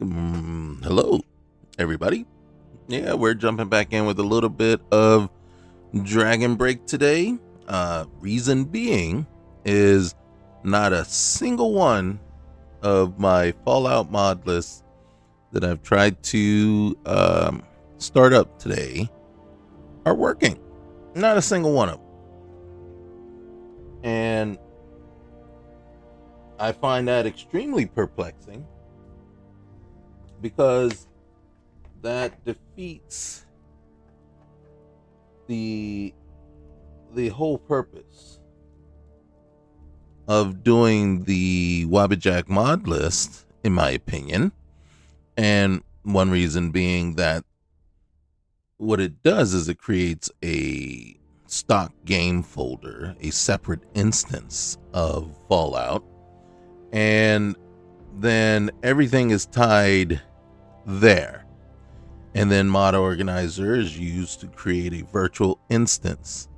Hello, everybody. Yeah, we're jumping back in with a little bit of Dragonbreak today. Reason being is not a single one of my Fallout mod lists that I've tried to start up today are working. Not a single one of them. And I find that extremely perplexing because that defeats the whole purpose of doing the Wabbajack mod list, in my opinion. And one reason being that what it does is it creates a stock game folder, a separate instance of Fallout, and then everything is tied there. And then mod organizer is used to create a virtual instance.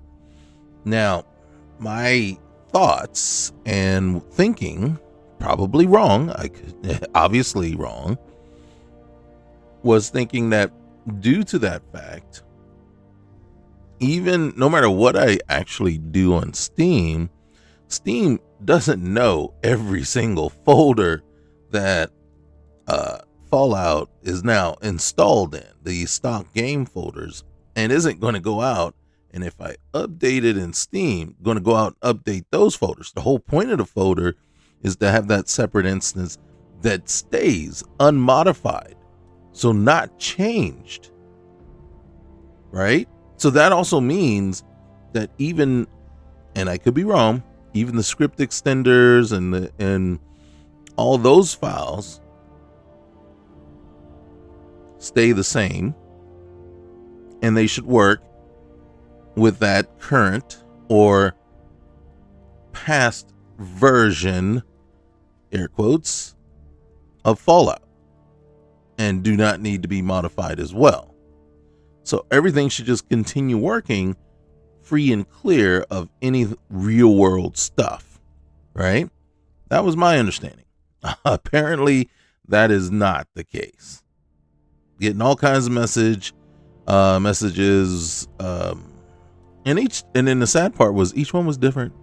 Now, my thoughts and thinking, probably wrong, obviously wrong, was thinking that due to that fact, even no matter what I actually do on Steam doesn't know every single folder that Fallout is now installed in, the stock game folders, and isn't going to go out. And if I update it in Steam, going to go out and update those folders. The whole point of the folder is to have that separate instance that stays unmodified, so not changed, right? So that also means that even, and I could be wrong, even the script extenders and all those files stay the same, and they should work with that current or past version, air quotes, of Fallout, and do not need to be modified as well. So everything should just continue working free and clear of any real world stuff, right? That was my understanding. Apparently that is not the case. Getting all kinds of messages, and then the sad part was each one was different.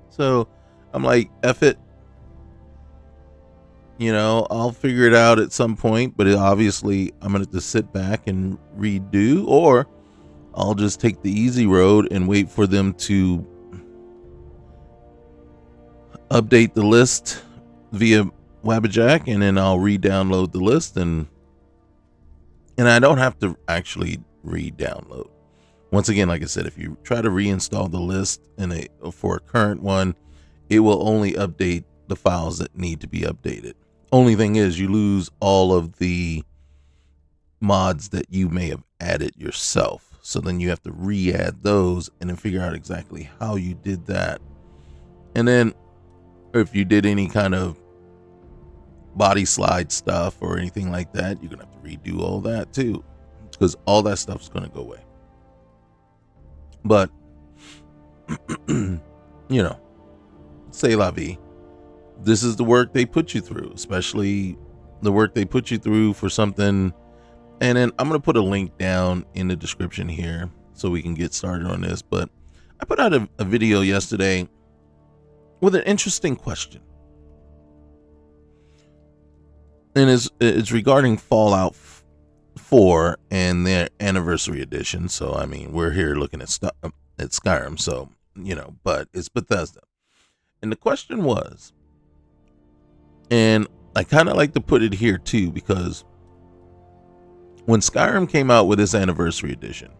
So I'm like, F it. I'll figure it out at some point, but obviously I'm going to have to sit back and redo, or I'll just take the easy road and wait for them to update the list via Wabbajack, and then I'll re-download the list, and I don't have to actually re-download. Once again, like I said, if you try to reinstall the list for a current one, it will only update the files that need to be updated. Only thing is, you lose all of the mods that you may have added yourself. So then you have to re-add those and then figure out exactly how you did that. And then if you did any kind of body slide stuff or anything like that, you're going to have to redo all that too, because all that stuff's going to go away. But, c'est la vie. This is the work they put you through, especially the work they put you through for something. And then I'm going to put a link down in the description here so we can get started on this. But I put out a video yesterday with an interesting question. And it's regarding Fallout 4 and their anniversary edition. So, I mean, we're here looking at Skyrim. So, but it's Bethesda. And the question was, and I kind of like to put it here too, because when Skyrim came out with its anniversary edition,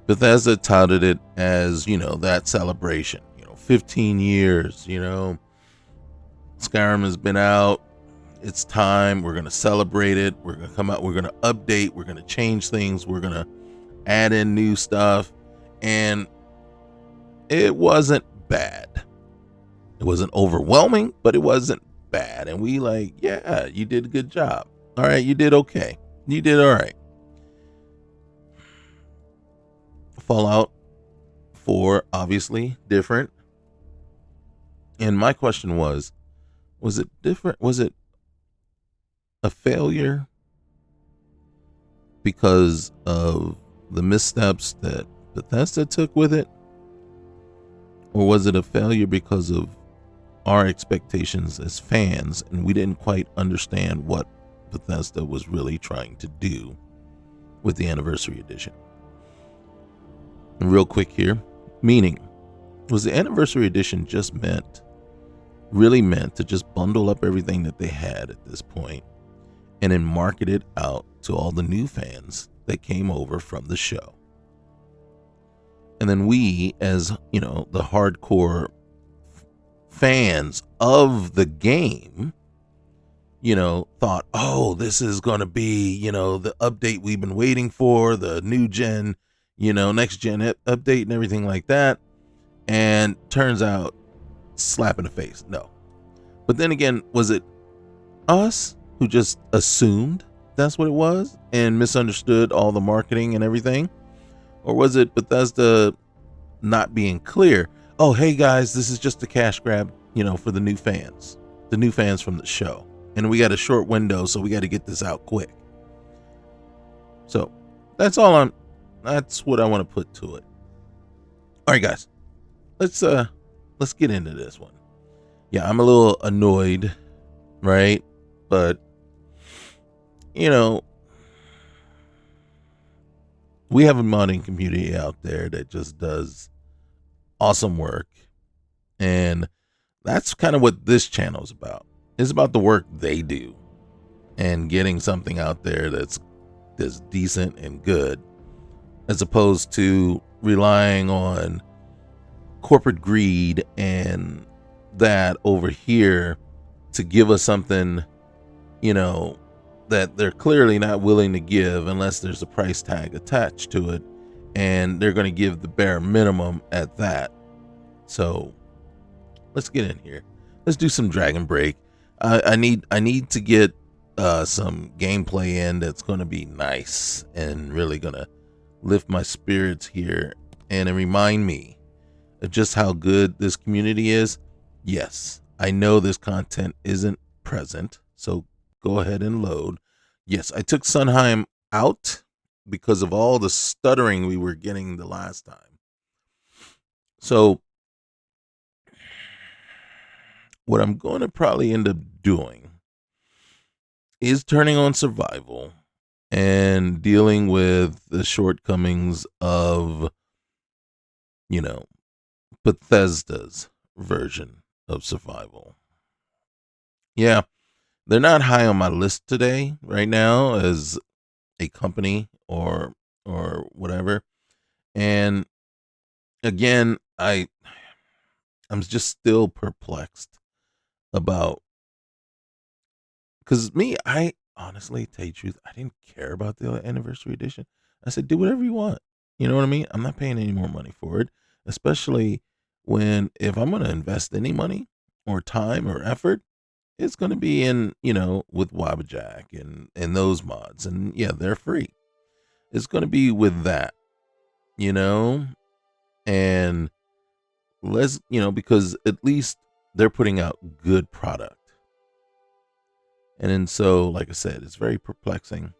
Bethesda touted it as, that celebration, 15 years, Skyrim has been out. It's time. We're going to celebrate it. We're going to come out. We're going to update. We're going to change things. We're going to add in new stuff. And it wasn't bad. It wasn't overwhelming, but it wasn't bad. And we yeah, you did a good job. All right, you did okay. You did all right. Fallout 4, obviously different. And my question was it different? Was it a failure because of the missteps that Bethesda took with it? Or was it a failure because of our expectations as fans and we didn't quite understand what Bethesda was really trying to do with the Anniversary Edition? And real quick here, meaning, was the Anniversary Edition just really meant to just bundle up everything that they had at this point and then market it out to all the new fans that came over from the show? And then we, as you know, the hardcore fans of the game, you know, thought, oh, this is going to be, you know, the update we've been waiting for, the new gen, you know, next gen update and everything like that. And turns out, slap in the face. No. But then again, was it us who just assumed that's what it was and misunderstood all the marketing and everything? Or was it Bethesda not being clear? Oh, hey guys, this is just a cash grab, you know, for the new fans from the show. And we got a short window, so we got to get this out quick. So that's what I want to put to it. All right, guys, let's get into this one. Yeah, I'm a little annoyed, right? But, you know, we have a modding community out there that just does awesome work. And that's kind of what this channel is about. It's about the work they do and getting something out there that's decent and good, as opposed to relying on corporate greed and that over here to give us something, you know, that they're clearly not willing to give unless there's a price tag attached to it, and they're going to give the bare minimum at that. So let's get in here. Let's do some Dragonbreak. I need to get some gameplay in that's going to be nice and really going to lift my spirits here and remind me of just how good this community is. Yes, I know this content isn't present, so go ahead and load. Yes, I took Sunheim out because of all the stuttering we were getting the last time. So what I'm going to probably end up doing is turning on survival and dealing with the shortcomings of, you know, Bethesda's version of survival. Yeah, they're not high on my list today, right now, as a company or whatever. And again, I'm just still perplexed about, because I honestly, tell you the truth, I didn't care about the Anniversary Edition. I said, do whatever you want. You know what I mean? I'm not paying any more money for it, especially if I'm going to invest any money or time or effort, it's going to be in, you know, with Wabbajack and those mods. And yeah, they're free. It's going to be with that, you know, and let's, you know, because at least they're putting out good product. And then so, like I said, it's very perplexing,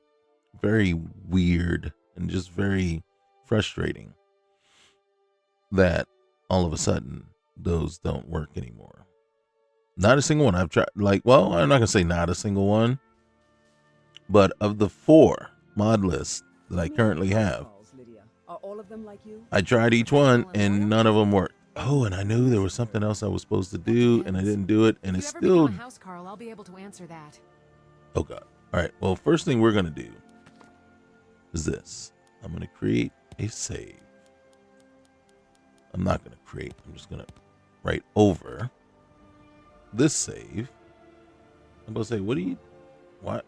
very weird, and just very frustrating that all of a sudden those don't work anymore. Not a single one. I've tried, like, well, I'm not going to say not a single one, but of the 4 mod lists that I currently have, I tried each one and none of them worked. Oh, and I knew there was something else I was supposed to do and I didn't do it, and it's still... I'll be able to answer that. Oh God. All right. Well, first thing we're going to do is this. I'm going to create a save. I'm not going to create. I'm just going to write over this save. I'm going to say, what?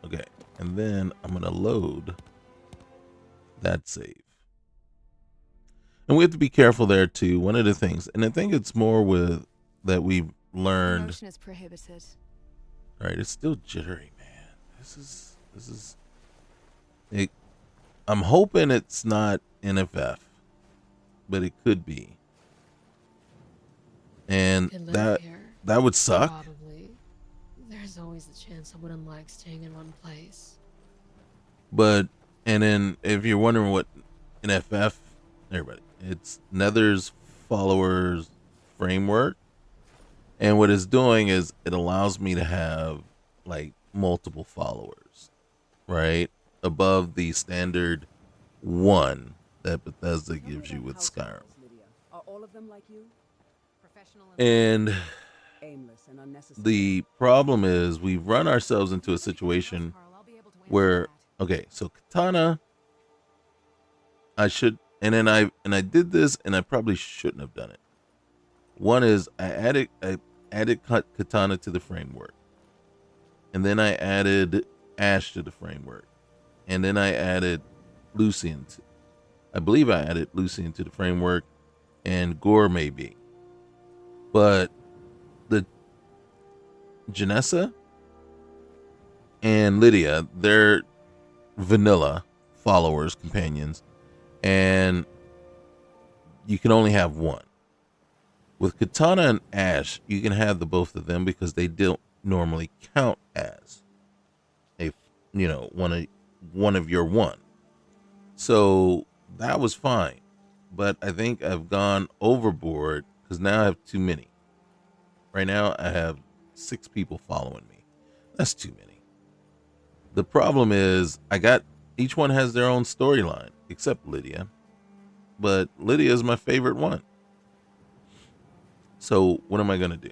Okay. And then I'm going to load that save. And we have to be careful there too. One of the things, and I think it's more with that we've learned. Motion is prohibited. All right, it's still jittery, man. This is it. I'm hoping it's not NFF, but it could be. And that would suck. Probably. There's always a chance I wouldn't like staying in one place. But and then if you're wondering what NFF, everybody, it's Nether's followers framework, and what it's doing is it allows me to have like multiple followers, right? Above the standard one that Bethesda gives you with Skyrim. Are all of them like you? Professional And Aimless and unnecessary. the problem is we've run ourselves into a situation Carl, I'll be able to answer where that. okay, so Katana, I should and then I did this and I probably shouldn't have done it. One is I added Katana to the framework. And then I added Ash to the framework. And then I added Lucian. I believe I added Lucian to the framework and Gore maybe. But the Janessa and Lydia, they're vanilla followers, companions, and you can only have one. With Katana and Ash, you can have the both of them because they don't normally count as a one of your one. So that was fine. But I think I've gone overboard because now I have too many. Right now I have 6 people following me. That's too many. The problem is each one has their own storyline, except Lydia. But Lydia is my favorite one. So what am I going to do?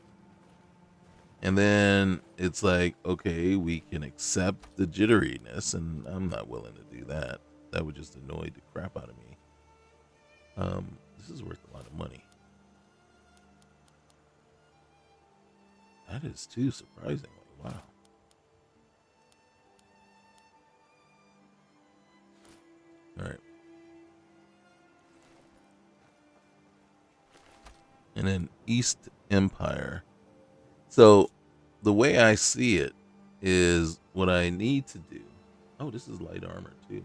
And then it's like, okay, we can accept the jitteriness, and I'm not willing to do that. That would just annoy the crap out of me. This is worth a lot of money. That is too, surprisingly. Wow. All right. And then East Empire. So the way I see it is what I need to do. Oh, this is light armor too.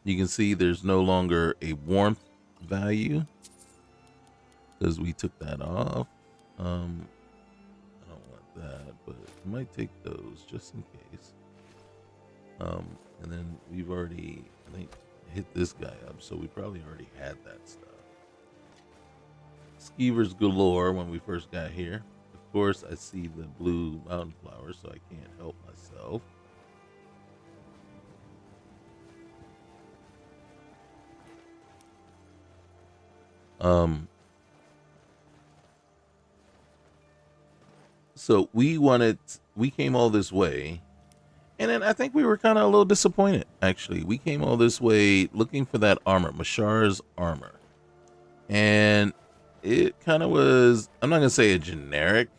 You can see there's no longer a warmth value because we took that off. I don't want that, but I might take those just in case. And then we've already, I think, hit this guy up, so we probably already had that stuff. Skeevers galore when we first got here. Of course, I see the blue mountain flowers, so I can't help myself. So we came all this way, and then I think we were kind of a little disappointed, actually. We came all this way looking for that armor, Mashar's armor. And it kind of was, I'm not going to say a generic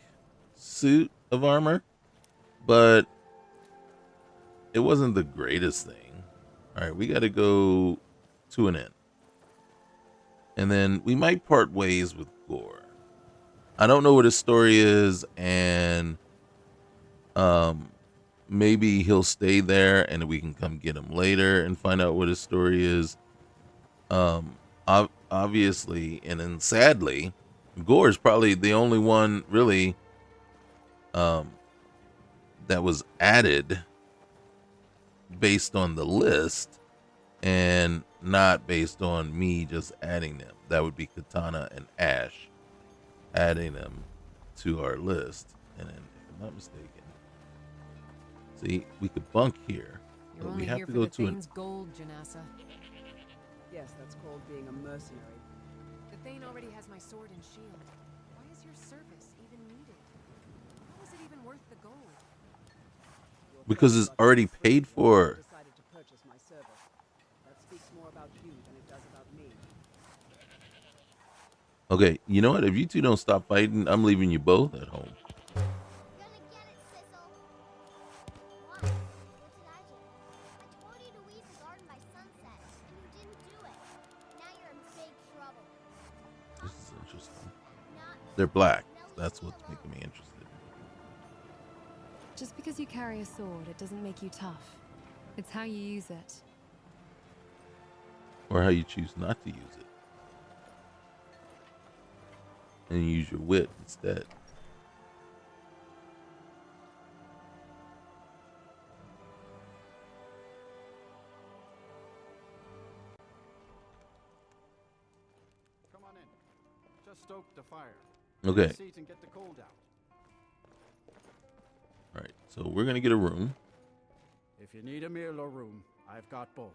suit of armor, but it wasn't the greatest thing. All right, we got to go to an inn. And then we might part ways with Gore. I don't know what his story is, and maybe he'll stay there and we can come get him later and find out what his story is. Obviously, and then sadly, Gore is probably the only one really that was added based on the list and not based on me just adding them. That would be Katana and Ash adding them to our list. And then, if I'm not mistaken, see, we could bunk here, You're but only we have here to for go the to Thane's gold, Janassa. Yes, that's called being a mercenary. The Thane already has my sword and shield. Why is your service even needed? How is it even worth the gold? because it's already paid for. Decided to purchase my service. That speaks more about you than it does about me. Okay, you know what? If you two don't stop fighting, I'm leaving you both at home. Gonna get it, Sizzle. Why? What did I do? I told you to weed the garden by sunset, and you didn't do it. Now you're in big trouble. This is interesting. Not They're black. That's what's making me interested. Just because you carry a sword, it doesn't make you tough. It's how you use it. Or how you choose not to use it. and use your wit instead. Come on in. Just stoke the fire. Okay. Seat and get the cold out. All right. So we're gonna get a room. If you need a meal or room, I've got both.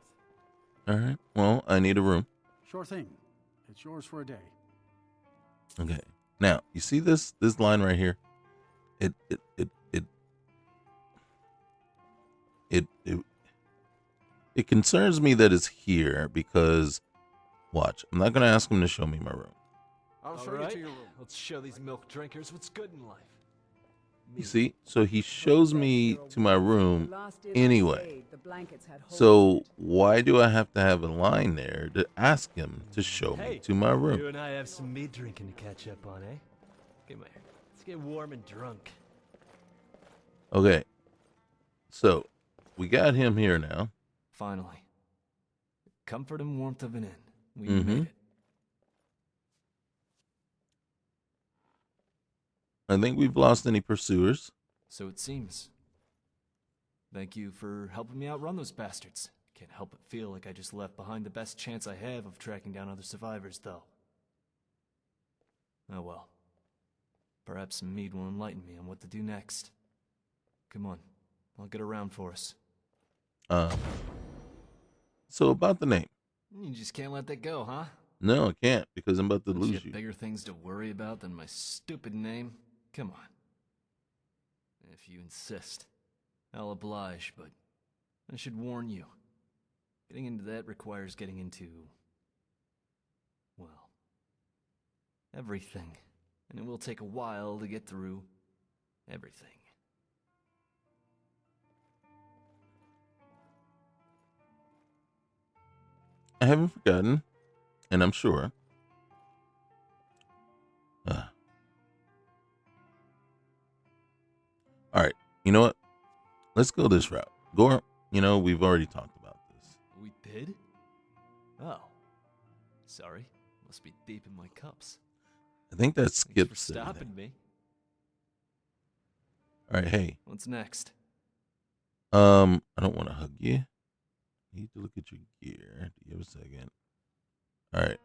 All right. Well, I need a room. Sure thing. It's yours for a day. Okay. Now you see this line right here. It concerns me that it's here because, watch. I'm not gonna ask him to show me my room. I'll show you to your room. Let's show these milk drinkers what's good in life. You see? So he shows me to my room Last dinner anyway. stayed, the blankets had holes in So it. why do I have to have a line there to ask him to show me to my You room? and I have some meat drinking to catch up on, eh? Come here. Let's get warm and drunk. Okay. So we got him here now. Finally. Comfort and warmth of an inn. We Mhm. made it. I think we've lost any pursuers. So it seems. Thank you for helping me outrun those bastards. Can't help but feel like I just left behind the best chance I have of tracking down other survivors, though. Oh well. Perhaps some mead will enlighten me on what to do next. Come on. I'll get around for us. So about the name. You just can't let that go, huh? No, I can't because I'm about to Don't you lose have you. bigger things to worry about than my stupid name? Come on. If you insist, I'll oblige, but I should warn you. Getting into that requires getting into... well... everything. And it will take a while to get through everything. I haven't forgotten, and I'm sure. All right, you know what? Let's go this route. Gore, we've already talked about this. We did? Oh. Sorry. Must be deep in my cups. I think that Thanks for skips stopping everything. me. All right, hey. What's next? I don't want to hug you. I need to look at your gear. Do you have a second? All right.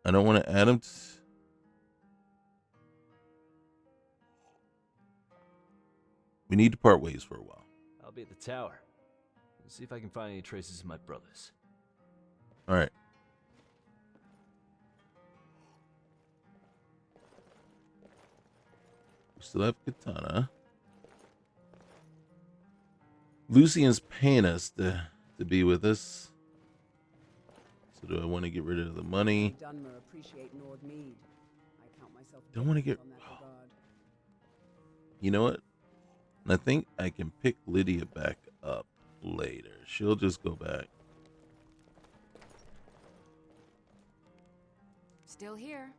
I don't want to add him. We need to part ways for a while. I'll be at the tower. See if I can find any traces of my brothers. All right. We still have Katana. Lucian's paying us to be with us. So do I want to get rid of the money? Dunmer appreciate Nord Mead. I count myself Don't wanna deficient get- on that regard. You know what? I think I can pick Lydia back up later. She'll just go back. Still here.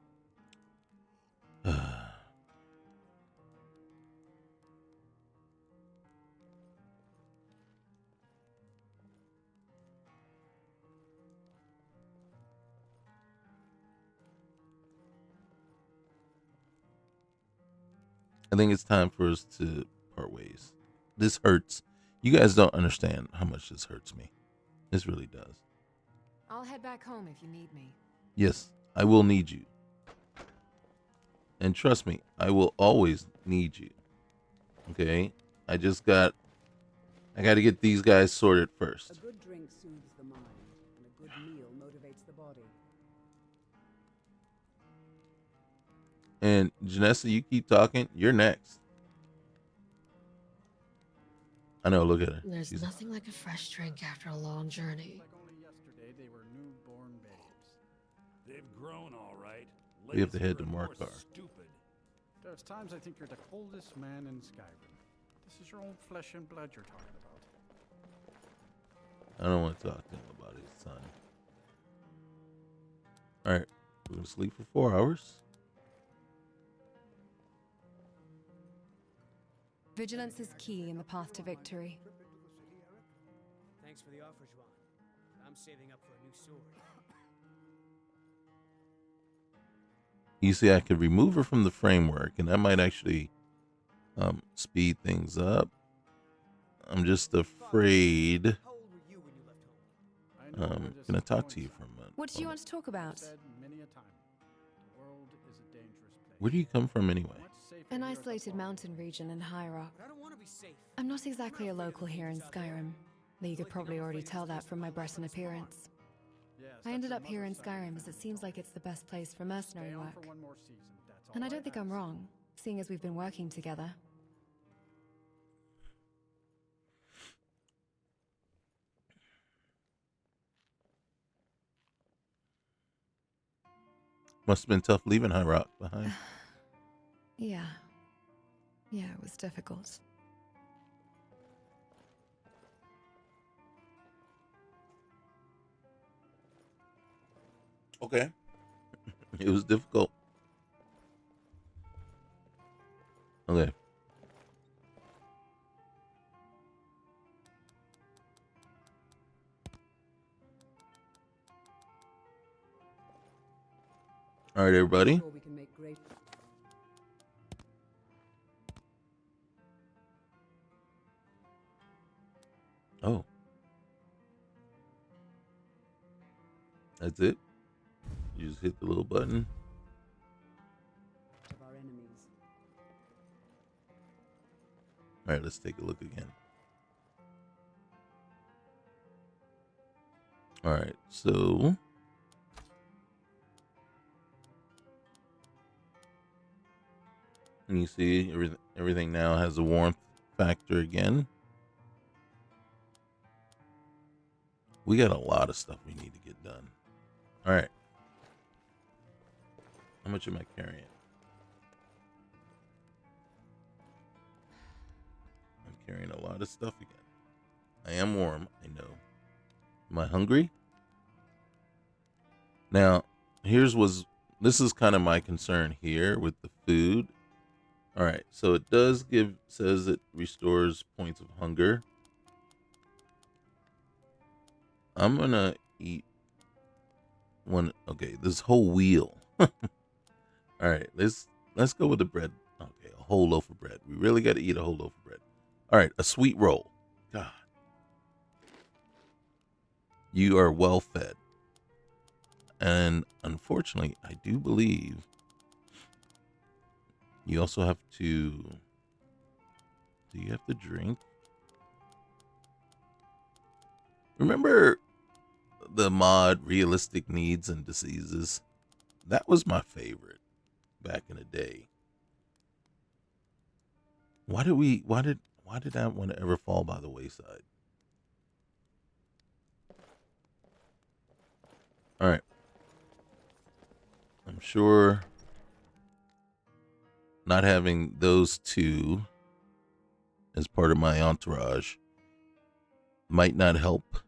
I think it's time for us to part ways. This hurts. You guys don't understand how much this hurts me. This really does. I'll head back home if you need me. Yes, I will need you. And trust me, I will always need you. Okay? I got to get these guys sorted A first. good drink soothes the mind, and a good meal motivates the body. And Janessa, you keep talking. You're next. I know, look at her. There's She's- nothing like a fresh drink after a long journey. Like only yesterday, they were newborn babes. They've grown all right. We have to head to Later and more Markarth. Stupid. There's times I think you're the coldest man in Skyrim. This is your own flesh and blood you're talking about. I don't want to talk to him about his son. All right, we're gonna sleep for 4 hours. Vigilance is key in the path to victory. Thanks for the offer, Juan. I'm saving up for a new sword. You see, I could remove her from the framework, and that might actually speed things up. I'm just afraid. How old were you when you left home? I know where this Can I is talk going, to you son. for a minute? What do you want to talk about? Said many a time, the world is a dangerous place. Where do you come from anyway? Much safer An here at the isolated farm. mountain region in High Rock. But I don't want to be safe. I'm not exactly a local here in Skyrim, though you could probably already tell that from my Breton appearance. Yes, I that's ended your up here in mother's side of the Skyrim as it family seems talk. like it's the best place for mercenary Stay on work. for one more season, that's all And I don't think I'm ask. wrong, seeing as we've been working together. Must have been tough leaving High Rock behind. Yeah. Yeah, it was difficult. Okay. It was difficult. Okay. All right, everybody. Sure we can make great. Oh. That's it? You just hit the little button. Of our enemies. All right, let's take a look again. All right, so and you see everything now has a warmth factor again. We got a lot of stuff we need to get done. All right. How much am I carrying? I'm carrying a lot of stuff again. I am warm, I know. Am I hungry? Now, this is kind of my concern here with the food. All right, so it says it restores points of hunger. I'm gonna eat one. Okay, this whole wheel. All right, let's go with the bread. Okay, a whole loaf of bread. We really got to eat a whole loaf of bread. All right, a sweet roll. God, you are well fed. And unfortunately, I do believe you also have to. Do you have to drink? Remember the mod Realistic Needs and Diseases? That was my favorite back in the day. Why did that one ever fall by the wayside? All right. I'm sure not having those two as part of my entourage might not help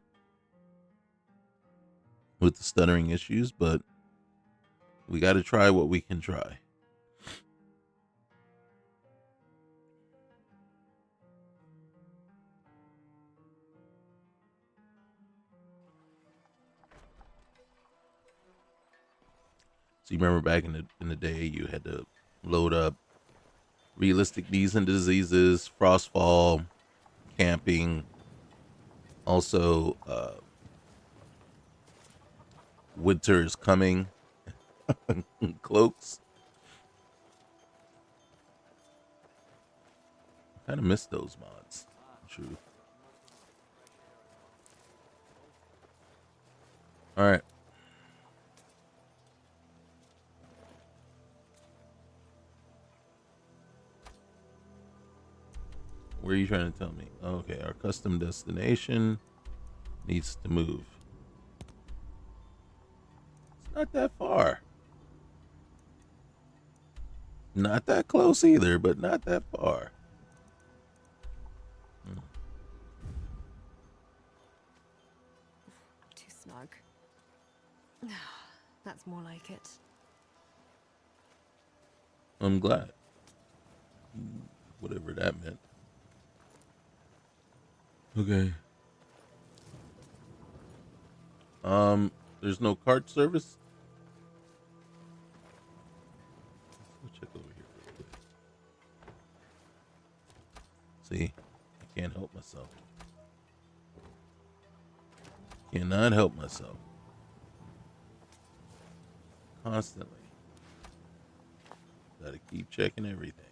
with the stuttering issues, but we got to try what we can try. So you remember back in the day, you had to load up Realistic Needs and Diseases, Frostfall, camping, also Winter is Coming, cloaks. I kind of miss those mods. True. All right. Where are you trying to tell me? Okay, our custom destination needs to move. It's not that far. Not that close either, but not that far. Too snug. That's more like it. I'm glad. Whatever that meant. Okay. There's no cart service? See, I can't help myself. Cannot help myself. Constantly. Gotta keep checking everything.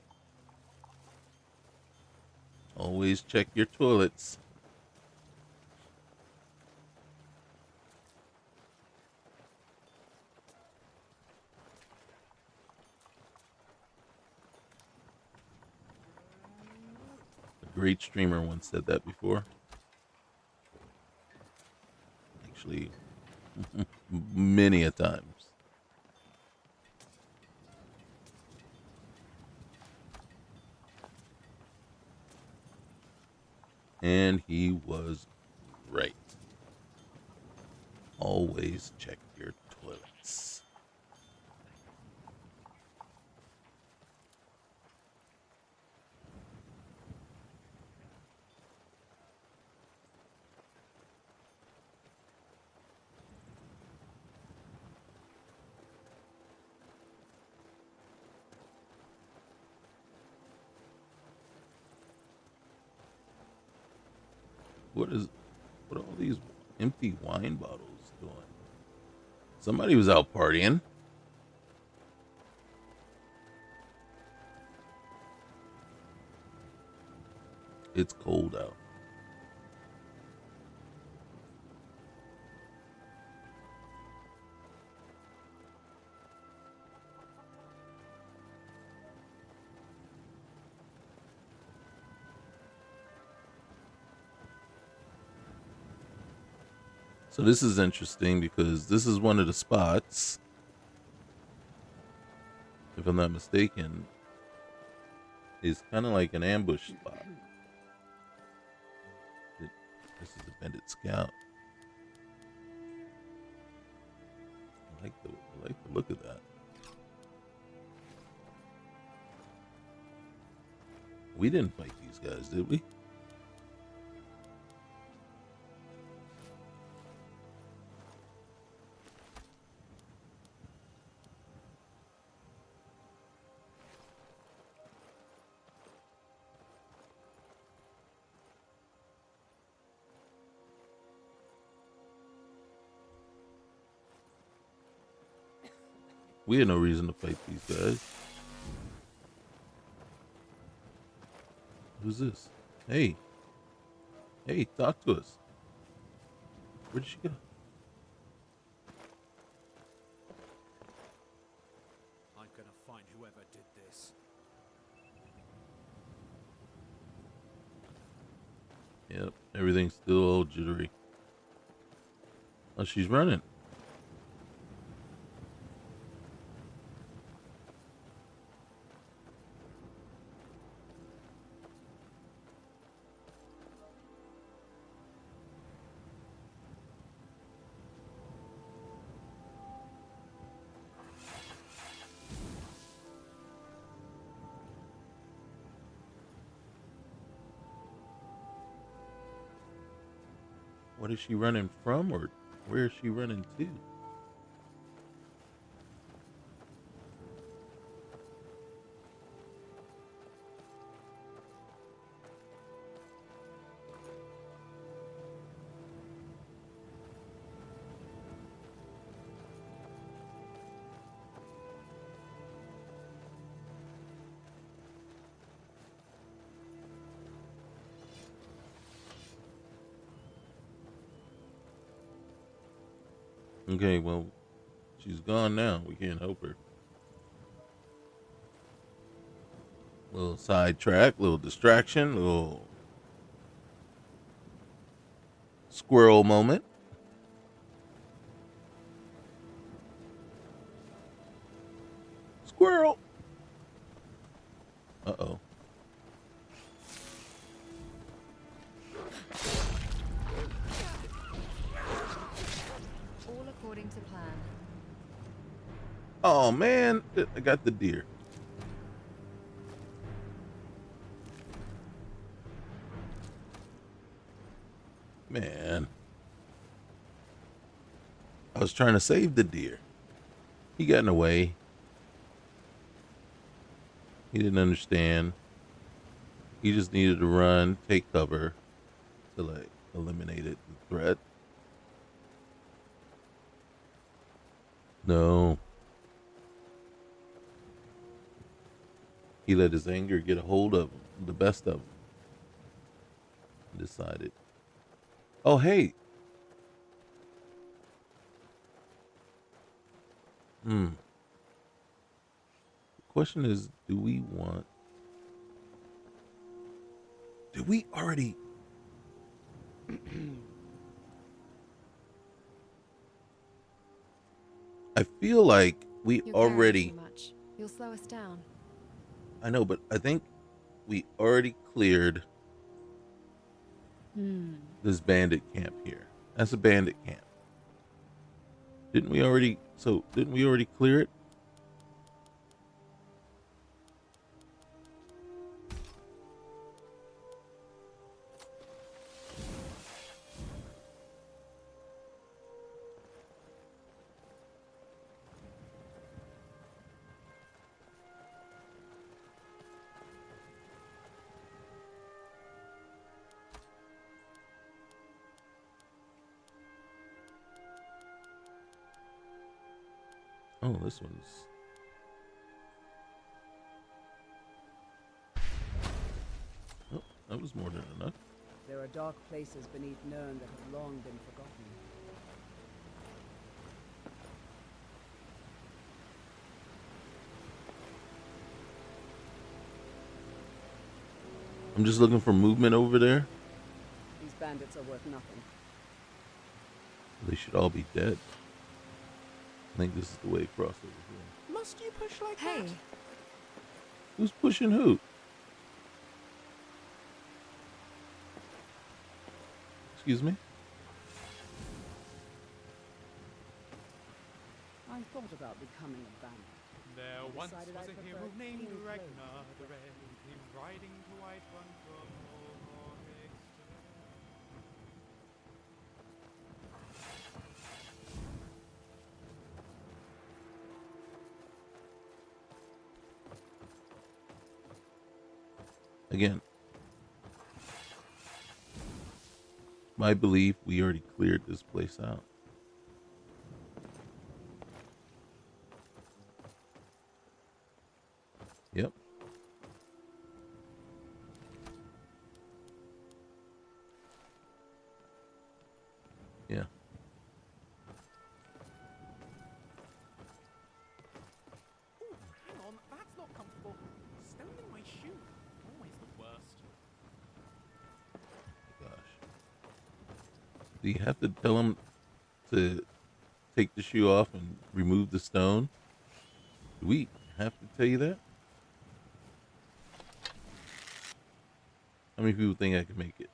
Always check your toilets. A great streamer once said that before. Actually, many a times. And he was right. Always check your toilets. What are all these empty wine bottles doing? Somebody was out partying. It's cold out. So this is interesting because this is one of the spots, if I'm not mistaken, is kind of like an ambush spot. This is a Bandit Scout. I like the look of that. We didn't fight these guys, did we? We had no reason to fight these guys. Who's this? Hey. Hey, talk to us. Where'd she go? I'm gonna find whoever did this. Yep, everything's still all jittery. Oh, she's running. What is she running from, or where is she running to? Okay, well, she's gone now. We can't help her. Little sidetrack, little distraction, little squirrel moment. Squirrel. Uh-oh. All according to plan. Oh, man. I got the deer. Man. I was trying to save the deer. He got in the way. He didn't understand. He just needed to run, take cover till I eliminated the threat. No. He let his anger get a hold of him, the best of him. Decided. Oh, hey. The question is, do we already... I feel like we You're already... carrying too much. You'll slow us down. I know, but I think we already cleared this bandit camp here. That's a bandit camp. Didn't we already clear it? Oh, this one's... Oh, that was more than enough. There are dark places beneath Nirn that have long been forgotten. I'm just looking for movement over there. These bandits are worth nothing. They should all be dead. I think this is the way across over here. Must you push like Hey, that? Who's pushing who? Excuse me? I thought about becoming a bandit. There I once decided was I a hero preferred named clean clothes. Ragnar the Red, who came riding to Whiterun from over Heists. Again, my belief, we already cleared this place out. Yep. Yeah. Ooh, hang on, that's not comfortable. Stone in my shoe. Always the worst. Gosh. Do you have to tell him to take the shoe off and remove the stone? Do we have to tell you that? How many people think I can make it?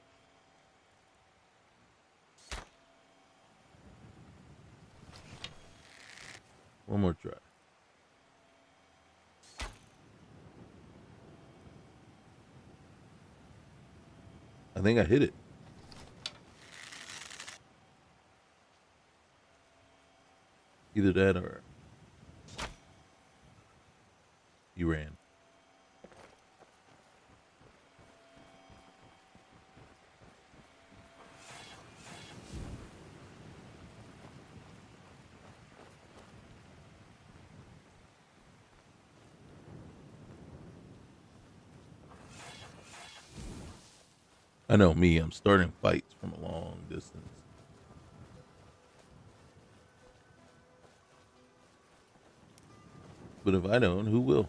One more try. I think I hit it. Either that or you ran. I know me, I'm starting fights from a long distance. But if I don't, who will?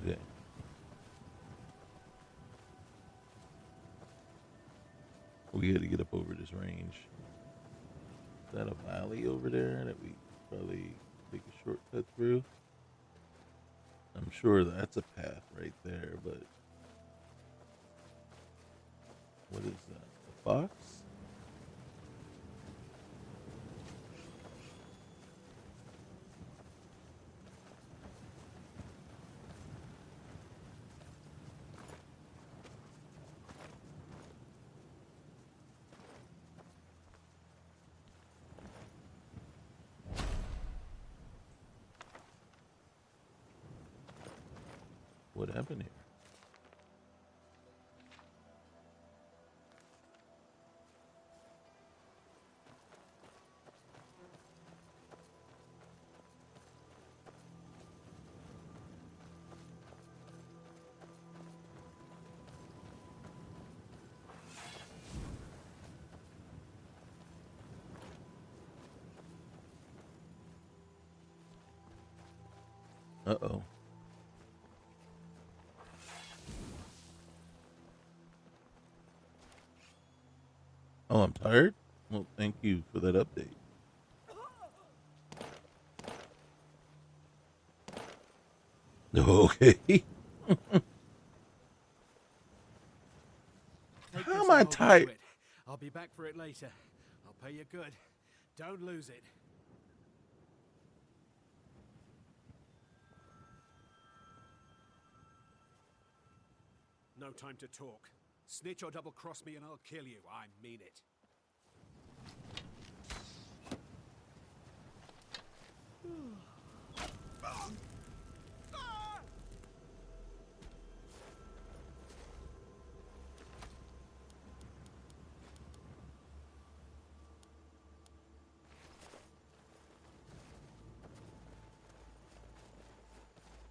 Okay. We got to get up over this range. Is that a valley over there that we probably take a shortcut through? I'm sure that's a path right there, but what is that? A fox? What happened here? Uh-oh. Oh, I'm tired? Well, thank you for that update. Okay. How am I tired? I'll be back for it later. I'll pay you good. Don't lose it. No time to talk. Snitch or double cross me and I'll kill you. I mean it.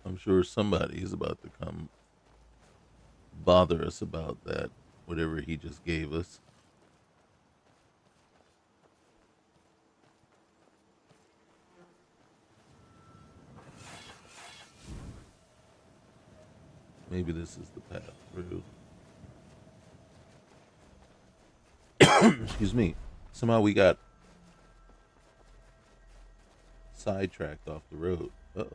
I'm sure somebody is about to come bother us about that, whatever he just gave us. Maybe this is the path through. Excuse me. Somehow we got sidetracked off the road. Uh-oh.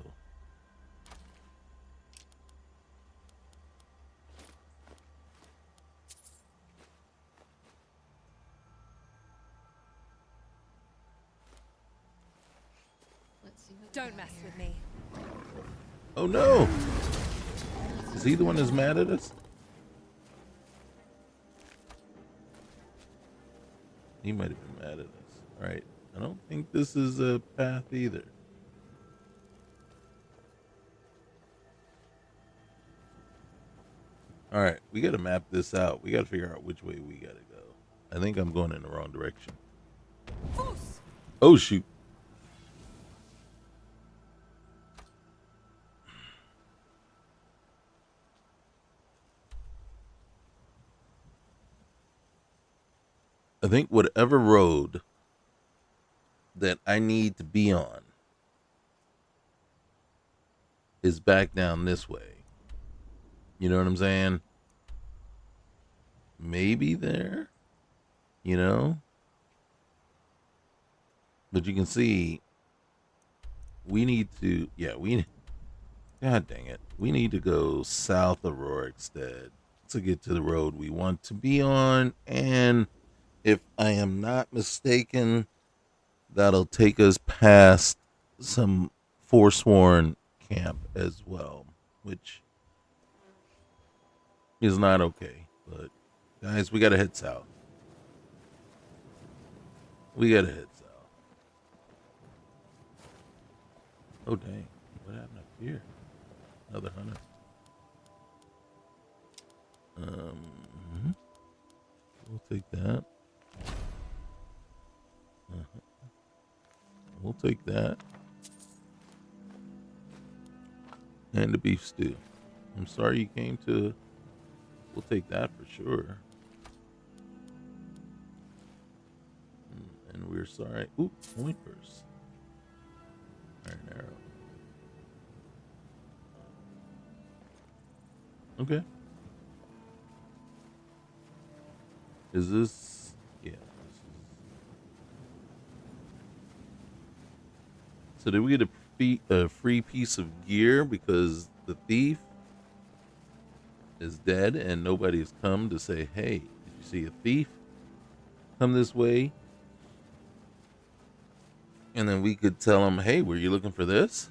Let's see what we Don't got mess here. with me. Oh no! Is he the one that's mad at us? He might have been mad at us. Alright. I don't think this is a path either. Alright, we gotta map this out. We gotta figure out which way we gotta go. I think I'm going in the wrong direction. Oh shoot. I think whatever road that I need to be on is back down this way. You know what I'm saying? Maybe there, you know? But you can see we need to, God dang it. We need to go south of Rorikstead to get to the road we want to be on. And if I am not mistaken, that'll take us past some Forsworn camp as well, which is not okay. But guys, we gotta head south. We gotta head south. Oh dang, what happened up here? Another hunter. We'll take that. We'll take that. And the beef stew. I'm sorry you came to. We'll take that for sure. And we're sorry. Ooh, point purse. Iron arrow. Okay. Is this? Yeah. This is. So did we get a free piece of gear because the thief is dead and nobody's come to say, hey, did you see a thief come this way? And then we could tell him, hey, were you looking for this?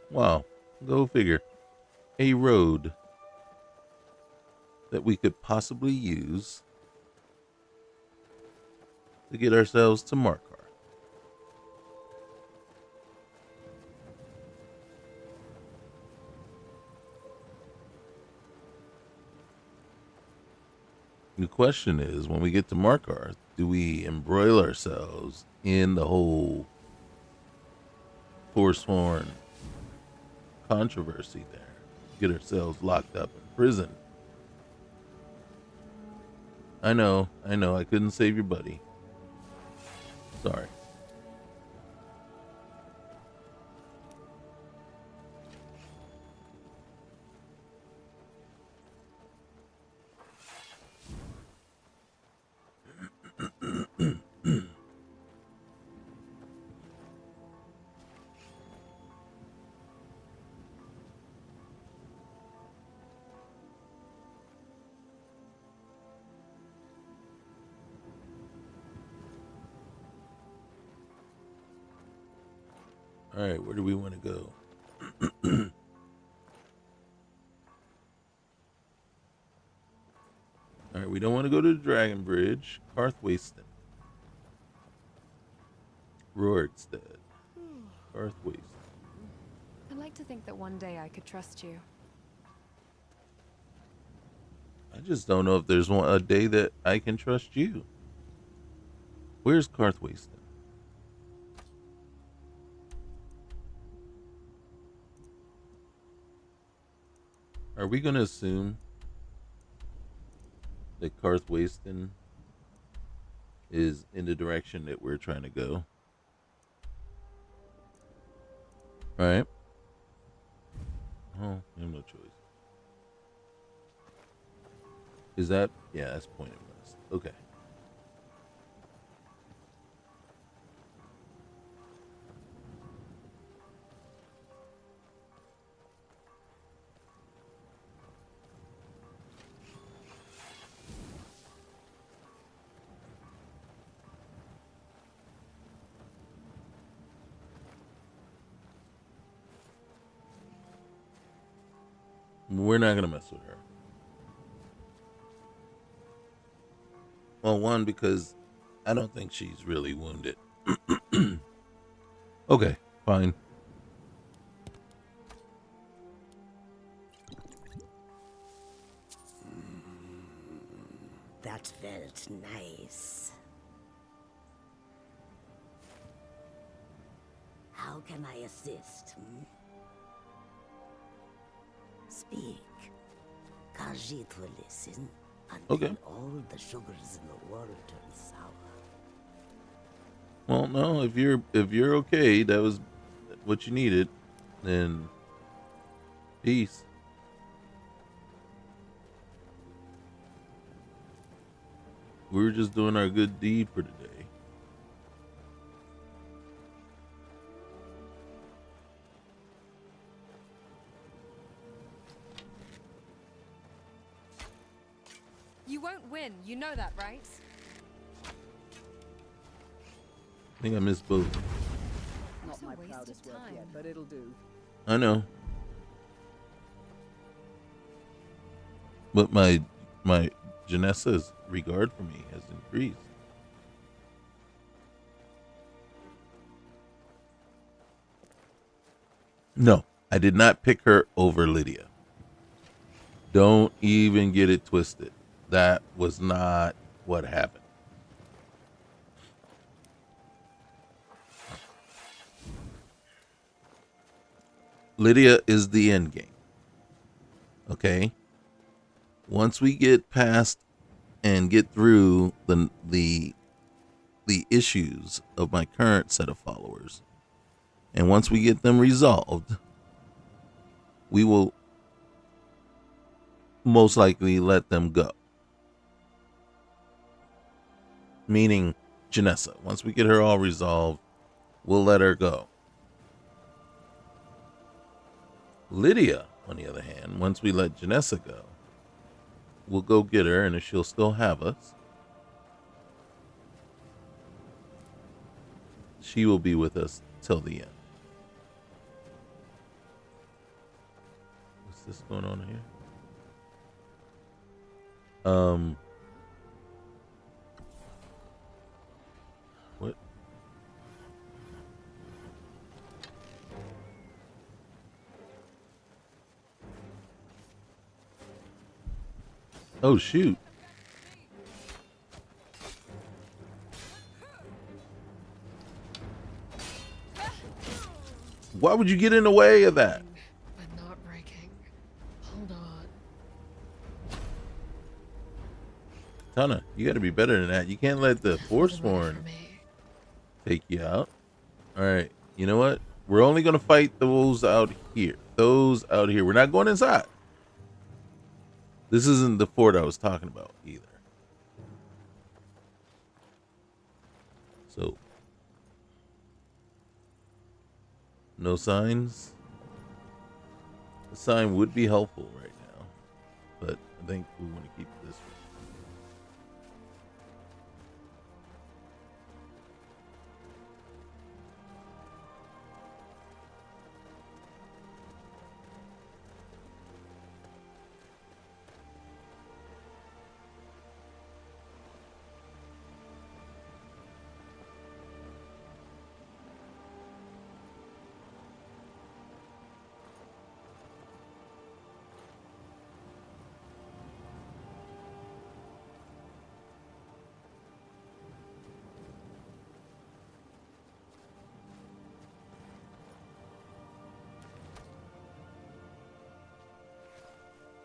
Wow, go figure. A road that we could possibly use to get ourselves to Markarth. The question is, when we get to Markarth, do we embroil ourselves in the whole Forsworn controversy there? Get ourselves locked up in prison? I know, I couldn't save your buddy. Sorry. All right, where do we want to go? All right, we don't want to go to the Dragon Bridge. Karth Waston. Rorikstead. Karth Waston. I'd like to think that one day I could trust you. I just don't know if there's a day that I can trust you. Where's Karth Waston? Are we going to assume that Karth Waston is in the direction that we're trying to go? Right? Oh, I have no choice. Is that? Yeah, that's pointed west. Okay. We're not going to mess with her. Well, one, because I don't think she's really wounded. Okay, fine. That felt nice. How can I assist? Speak. Khajiit will listen until all the sugars in the world turn sour. Well, no, if you're okay, that was what you needed, then peace. We were just doing our good deed for today. You won't win, you know that, right? I think I missed both. Not my proudest work yet, but it'll do. I know. But my Janessa's regard for me has increased. No, I did not pick her over Lydia. Don't even get it twisted. That was not what happened. Lydia is the end game. Okay? Once we get past and get through the issues of my current set of followers, and once we get them resolved, we will most likely let them go. Meaning Janessa. Once we get her all resolved, we'll let her go. Lydia, on the other hand, once we let Janessa go, we'll go get her, and if she'll still have us, she will be with us till the end. What's this going on here? Oh, shoot. Why would you get in the way of that? But not breaking. Hold on. Tana, you gotta be better than that. You can't let the Forsworn take you out. Alright, you know what? We're only gonna fight those out here. Those out here. We're not going inside. This isn't the fort I was talking about either. So, no signs. The sign would be helpful right now, but I think we want to keep this one.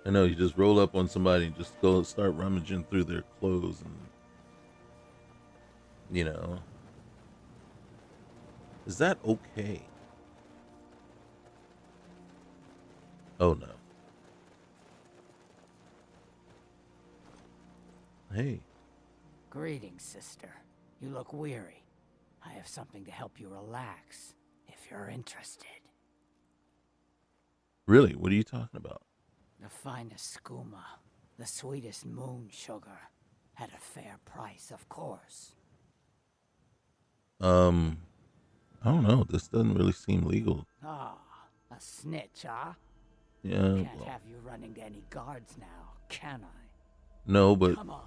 I know, you just roll up on somebody and just go start rummaging through their clothes and, you know. Is that okay? Oh no. Hey. Greetings, sister. You look weary. I have something to help you relax, if you're interested. Really? What are you talking about? The finest skooma, the sweetest moon sugar, at a fair price, of course. I don't know. This doesn't really seem legal. Ah, a snitch, huh? Yeah. Can't Well, have you running to any guards now, can I? no, but Come on.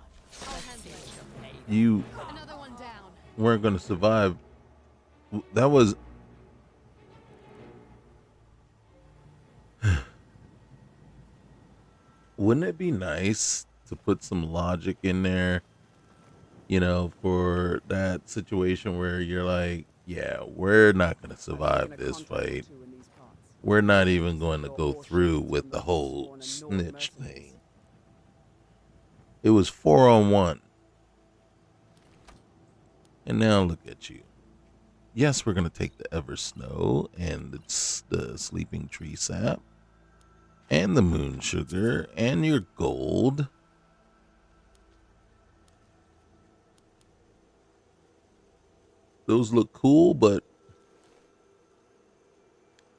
you Another one down. weren't going to survive. That was... Wouldn't it be nice to put some logic in there, you know, for that situation where you're like, yeah, we're not going to survive this fight. We're not even going to go through with the whole snitch thing. It was 4-on-1. And now look at you. Yes, we're going to take the Ever Snow and the Sleeping Tree Sap and the Moon Sugar and your gold. Those look cool, but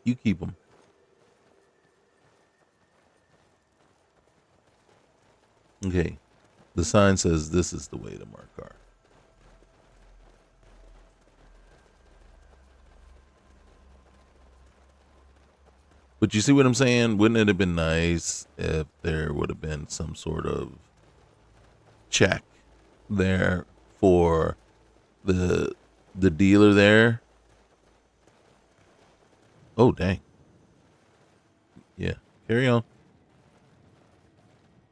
you keep them. Okay. The sign says this is the way to Markarth. But you see what I'm saying? Wouldn't it have been nice if there would have been some sort of check there for the dealer there? Oh, dang. Yeah, carry on.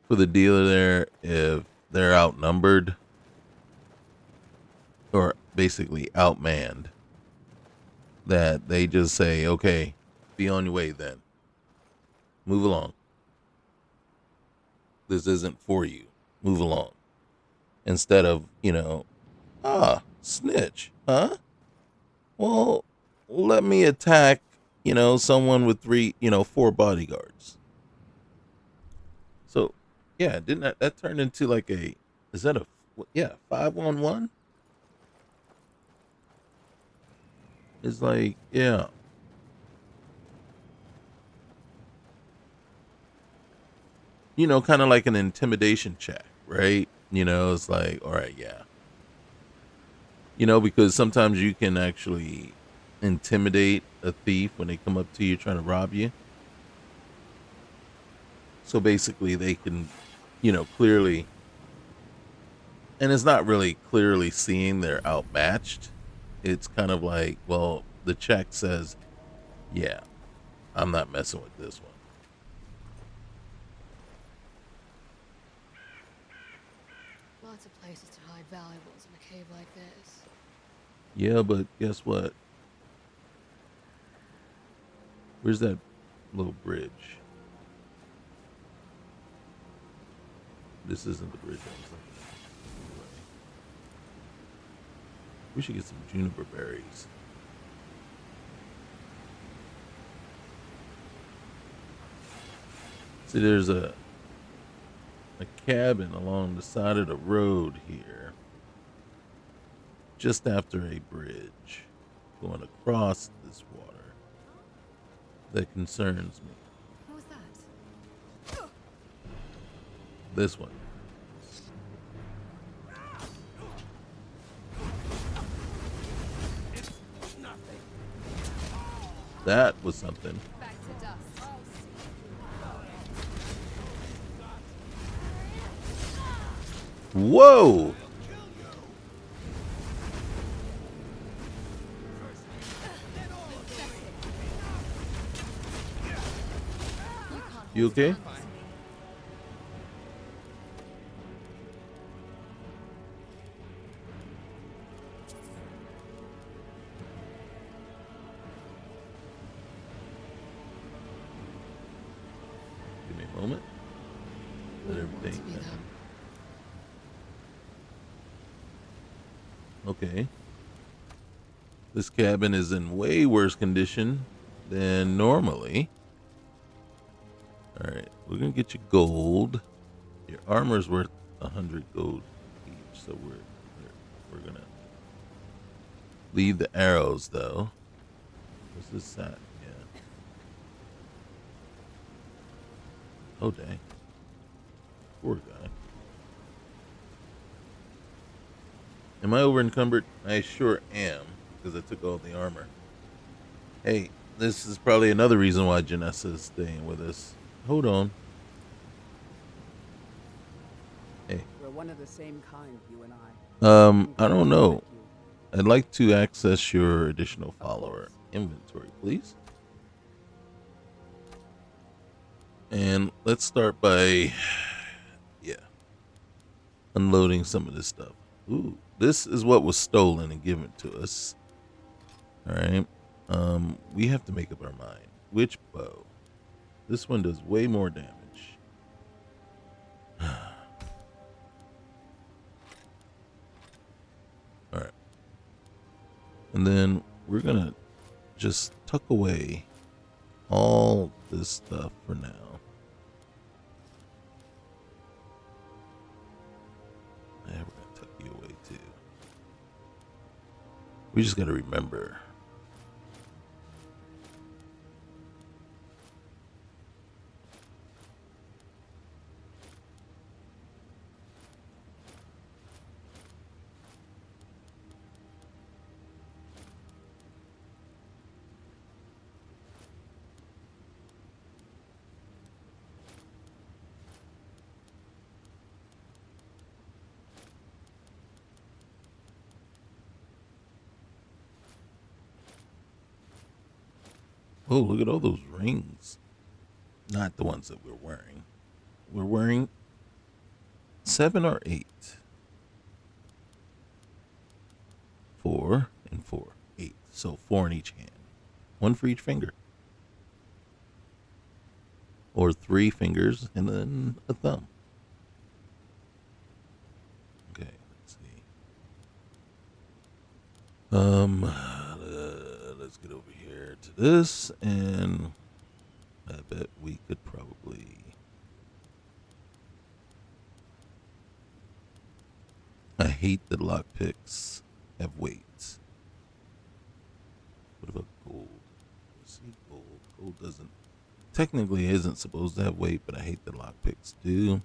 For the dealer there, if they're outnumbered or basically outmanned, that they just say, okay, be on your way then. Move along. This isn't for you. Move along. Instead of, you know, snitch, huh? Well, let me attack, you know, someone with 4 bodyguards. So, yeah, didn't that turn into like is that 5-on-1? It's like, yeah. You know, kind of like an intimidation check, right? You know, it's like, all right, yeah. You know, because sometimes you can actually intimidate a thief when they come up to you trying to rob you. So basically they can, you know, clearly, and it's not really clearly seeing they're outmatched. It's kind of like, well, the check says, yeah, I'm not messing with this one. lots of places to hide valuables in a cave like this. Yeah, but guess what? Where's that little bridge? This isn't the bridge I was thinking of. We should get some juniper berries. See, there's a cabin along the side of the road here, just after a bridge going across this water that concerns me. What was that? This one. That was something. Back to dust. Whoa! You okay? Give me a moment. Let everything. Okay. This cabin is in way worse condition than normally. Alright, we're gonna get you gold. Your armor's worth 100 gold each, so we're gonna leave the arrows though. What's this set? Yeah. Oh dang. Poor guy. Am I over encumbered? I sure am, because I took all the armor. Hey, this is probably another reason why Janessa is staying with us. Hold on. Hey. We're one of the same kind, you and I. I don't know. I'd like to access your additional follower inventory, please. And let's start by, unloading some of this stuff. Ooh, this is what was stolen and given to us. All right. We have to make up our mind. Which bow? This one does way more damage. All right. And then we're going to just tuck away all this stuff for now. Yeah, we're going to tuck you away too. We just got to remember. Oh, look at all those rings. Not the ones that we're wearing. We're wearing 7 or 8. 4 and 4. 8. So 4 in each hand. 1 for each finger. Or 3 fingers and then a thumb. Okay, let's see. Let's get over here to this, and I bet we could probably. I hate that lockpicks have weights. What about gold? Let's see, gold. Gold doesn't, technically isn't supposed to have weight, but I hate that lockpicks do.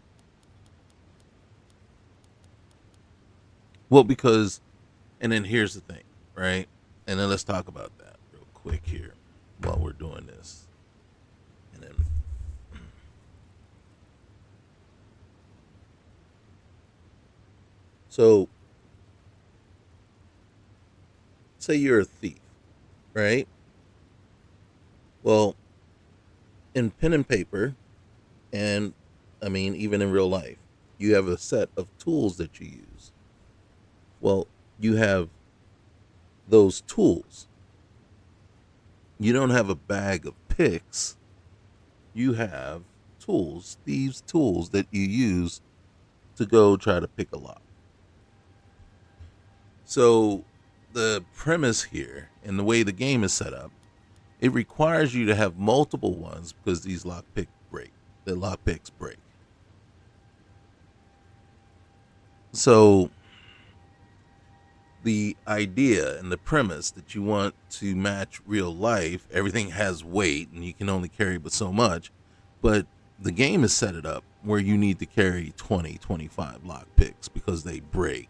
Well, because, and then here's the thing, right? And then let's talk about that real quick here while we're doing this. And then so say you're a thief, right? Well, in pen and paper, and I mean even in real life, you have a set of tools that you use. Well, you have those tools. You don't have a bag of picks. You have tools, thieves' tools that you use to go try to pick a lock. So the premise here and the way the game is set up, it requires you to have multiple ones because these lockpicks break. So the idea and the premise that you want to match real life, everything has weight and you can only carry but so much, but the game is set it up where you need to carry 20, 25 lockpicks because they break.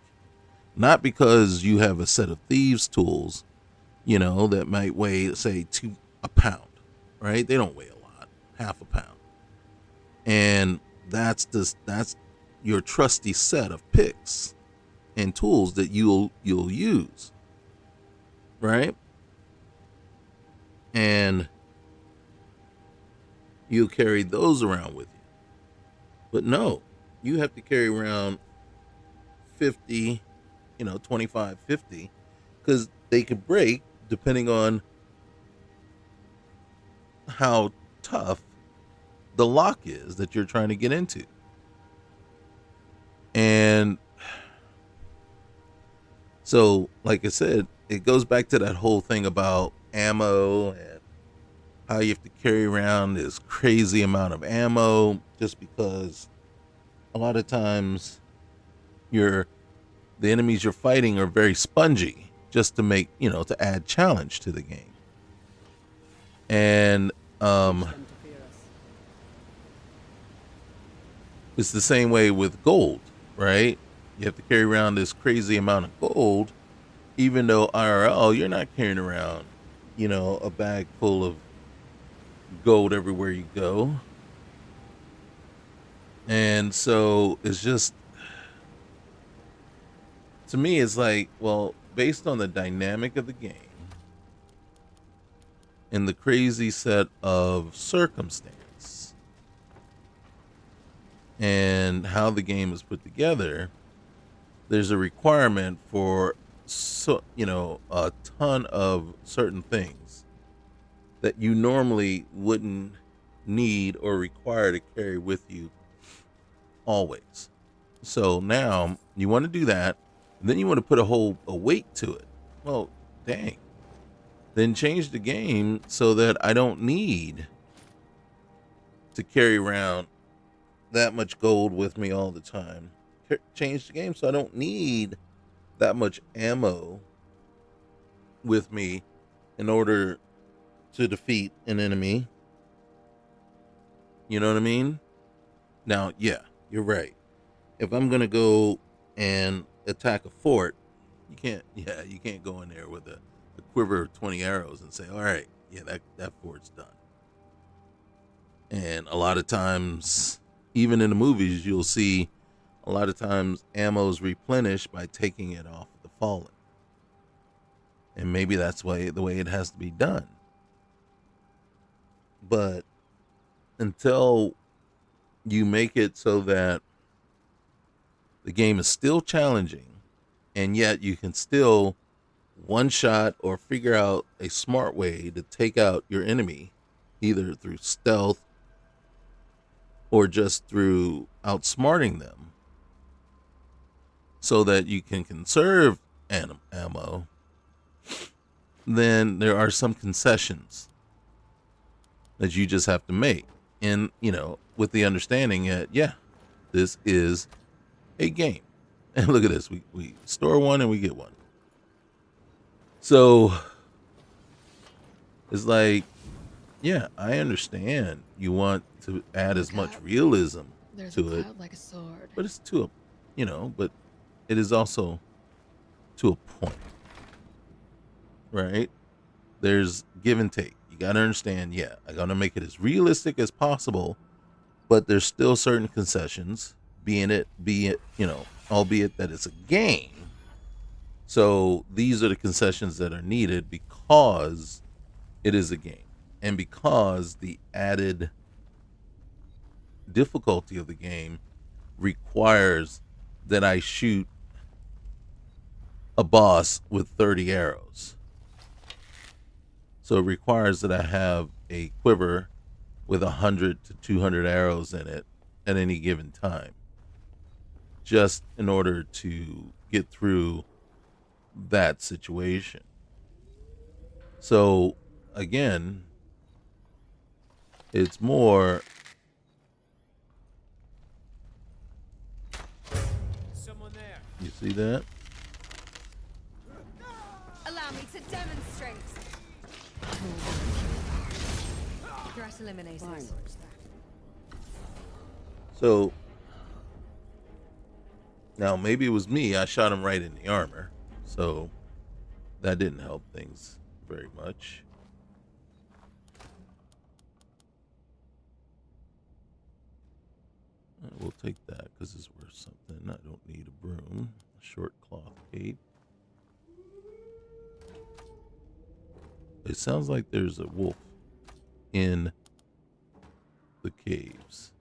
Not because you have a set of thieves tools, that might weigh, say, a pound, right? They don't weigh a lot, half a pound. And that's your trusty set of picks and tools that you'll use, right? And you'll carry those around with you. But no, you have to carry around 50, 25, 50, because they could break depending on how tough the lock is that you're trying to get into. And so, like I said, it goes back to that whole thing about ammo and how you have to carry around this crazy amount of ammo just because a lot of times the enemies you're fighting are very spongy just to make, to add challenge to the game. And it's the same way with gold, right? You have to carry around this crazy amount of gold, even though IRL, you're not carrying around, a bag full of gold everywhere you go. And so it's just, to me, it's like, well, based on the dynamic of the game and the crazy set of circumstance and how the game is put together, there's a requirement for a ton of certain things that you normally wouldn't need or require to carry with you always. So now you want to do that, and then you want to put a weight to it. Well, dang. Then change the game so that I don't need to carry around that much gold with me all the time. Change the game so I don't need that much ammo with me in order to defeat an enemy. You know what I mean? Now, yeah, you're right. If I'm going to go and attack a fort, you can't go in there with a quiver of 20 arrows and say, all right, yeah, that fort's done. And a lot of times, even in the movies, you'll see a lot of times ammo's replenished by taking it off the fallen. And maybe that's the way it has to be done. But until you make it so that the game is still challenging, and yet you can still one shot or figure out a smart way to take out your enemy, either through stealth or just through outsmarting them, so that you can conserve ammo, then there are some concessions that you just have to make. And, with the understanding that, yeah, this is a game. And look at this. We store one and we get one. So it's like, yeah, I understand you want to add as much realism to it. Like a sword. But it's but it is also to a point. Right? There's give and take. You got to understand, yeah, I'm going to make it as realistic as possible, but there's still certain concessions, albeit that it's a game. So these are the concessions that are needed because it is a game, and because the added difficulty of the game requires that I shoot a boss with 30 arrows. So it requires that I have a quiver with 100 to 200 arrows in it at any given time, just in order to get through that situation. So again, it's more Someone there. you see that? Allow me to demonstrate. Threat eliminated. So now maybe it was me. I shot him right in the armor, so that didn't help things very much. We'll take that because it's worth something. I don't need a broom. A short cloth cape. It sounds like there's a wolf in the caves.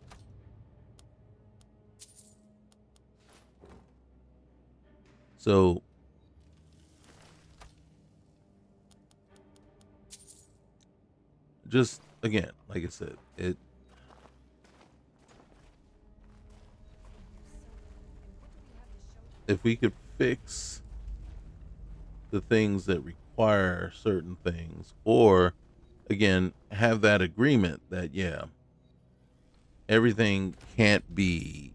So just again, like I said, if we could fix the things that require certain things, or again, have that agreement that, yeah, everything can't be,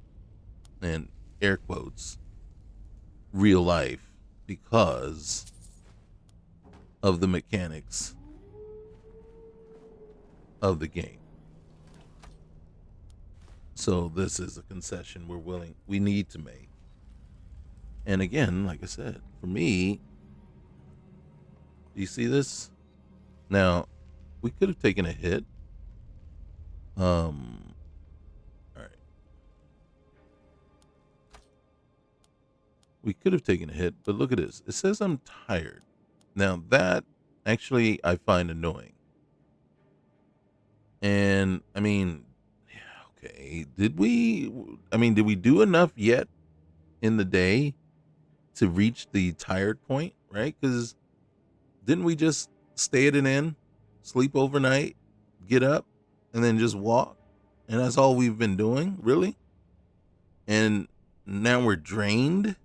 in air quotes, real life because of the mechanics of the game. So this is a concession we need to make. And again, like I said, for me, do you see this? Now, we could have taken a hit. All right. We could have taken a hit, but look at this. It says I'm tired. Now, that actually I find annoying. And, I mean, yeah, okay. Did we do enough yet in the day to reach the tired point, right? Because didn't we just stay at an inn, sleep overnight, get up, and then just walk? And that's all we've been doing, really? And now we're drained?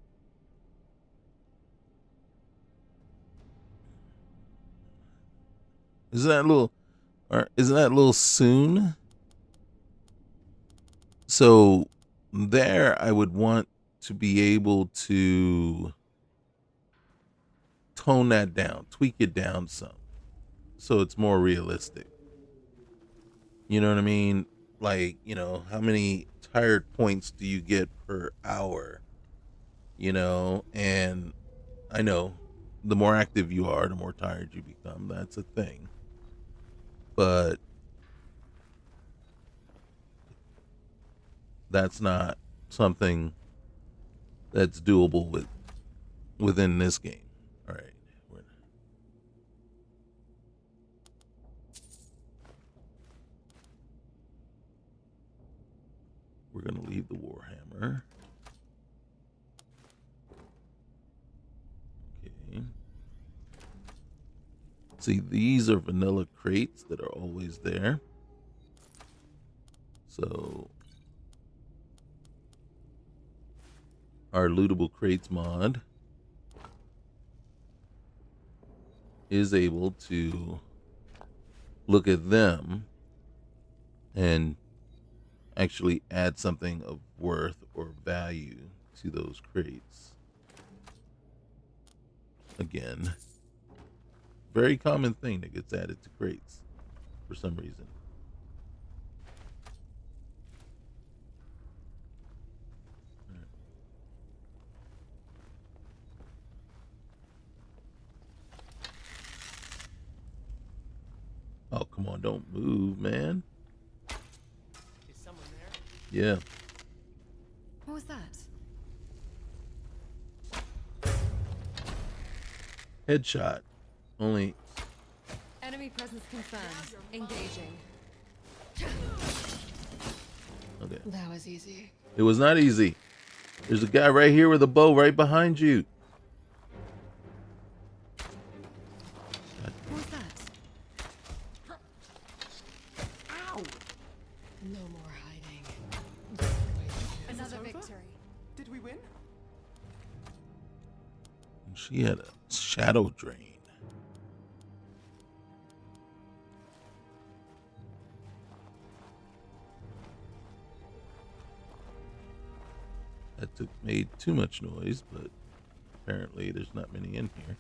Isn't that a little soon? So there I would want to be able to tone that down, tweak it down some, so it's more realistic. You know what I mean? Like, how many tired points do you get per hour? And I know the more active you are, the more tired you become. That's a thing. But that's not something that's doable within this game. All right. We're going to leave the Warhammer. Okay. See, these are vanilla crates that are always there. So our lootable crates mod is able to look at them and actually add something of worth or value to those crates. Again, very common thing that gets added to crates for some reason. Oh, come on, don't move, man. Is someone there? Yeah. What was that? Headshot. Only. Enemy presence confirmed. Engaging. Okay. That was easy. It was not easy. There's a guy right here with a bow right behind you. What's that? Ow! No more hiding. Another over? victory. Did we win? She had a shadow drain. That made too much noise, but apparently there's not many in here.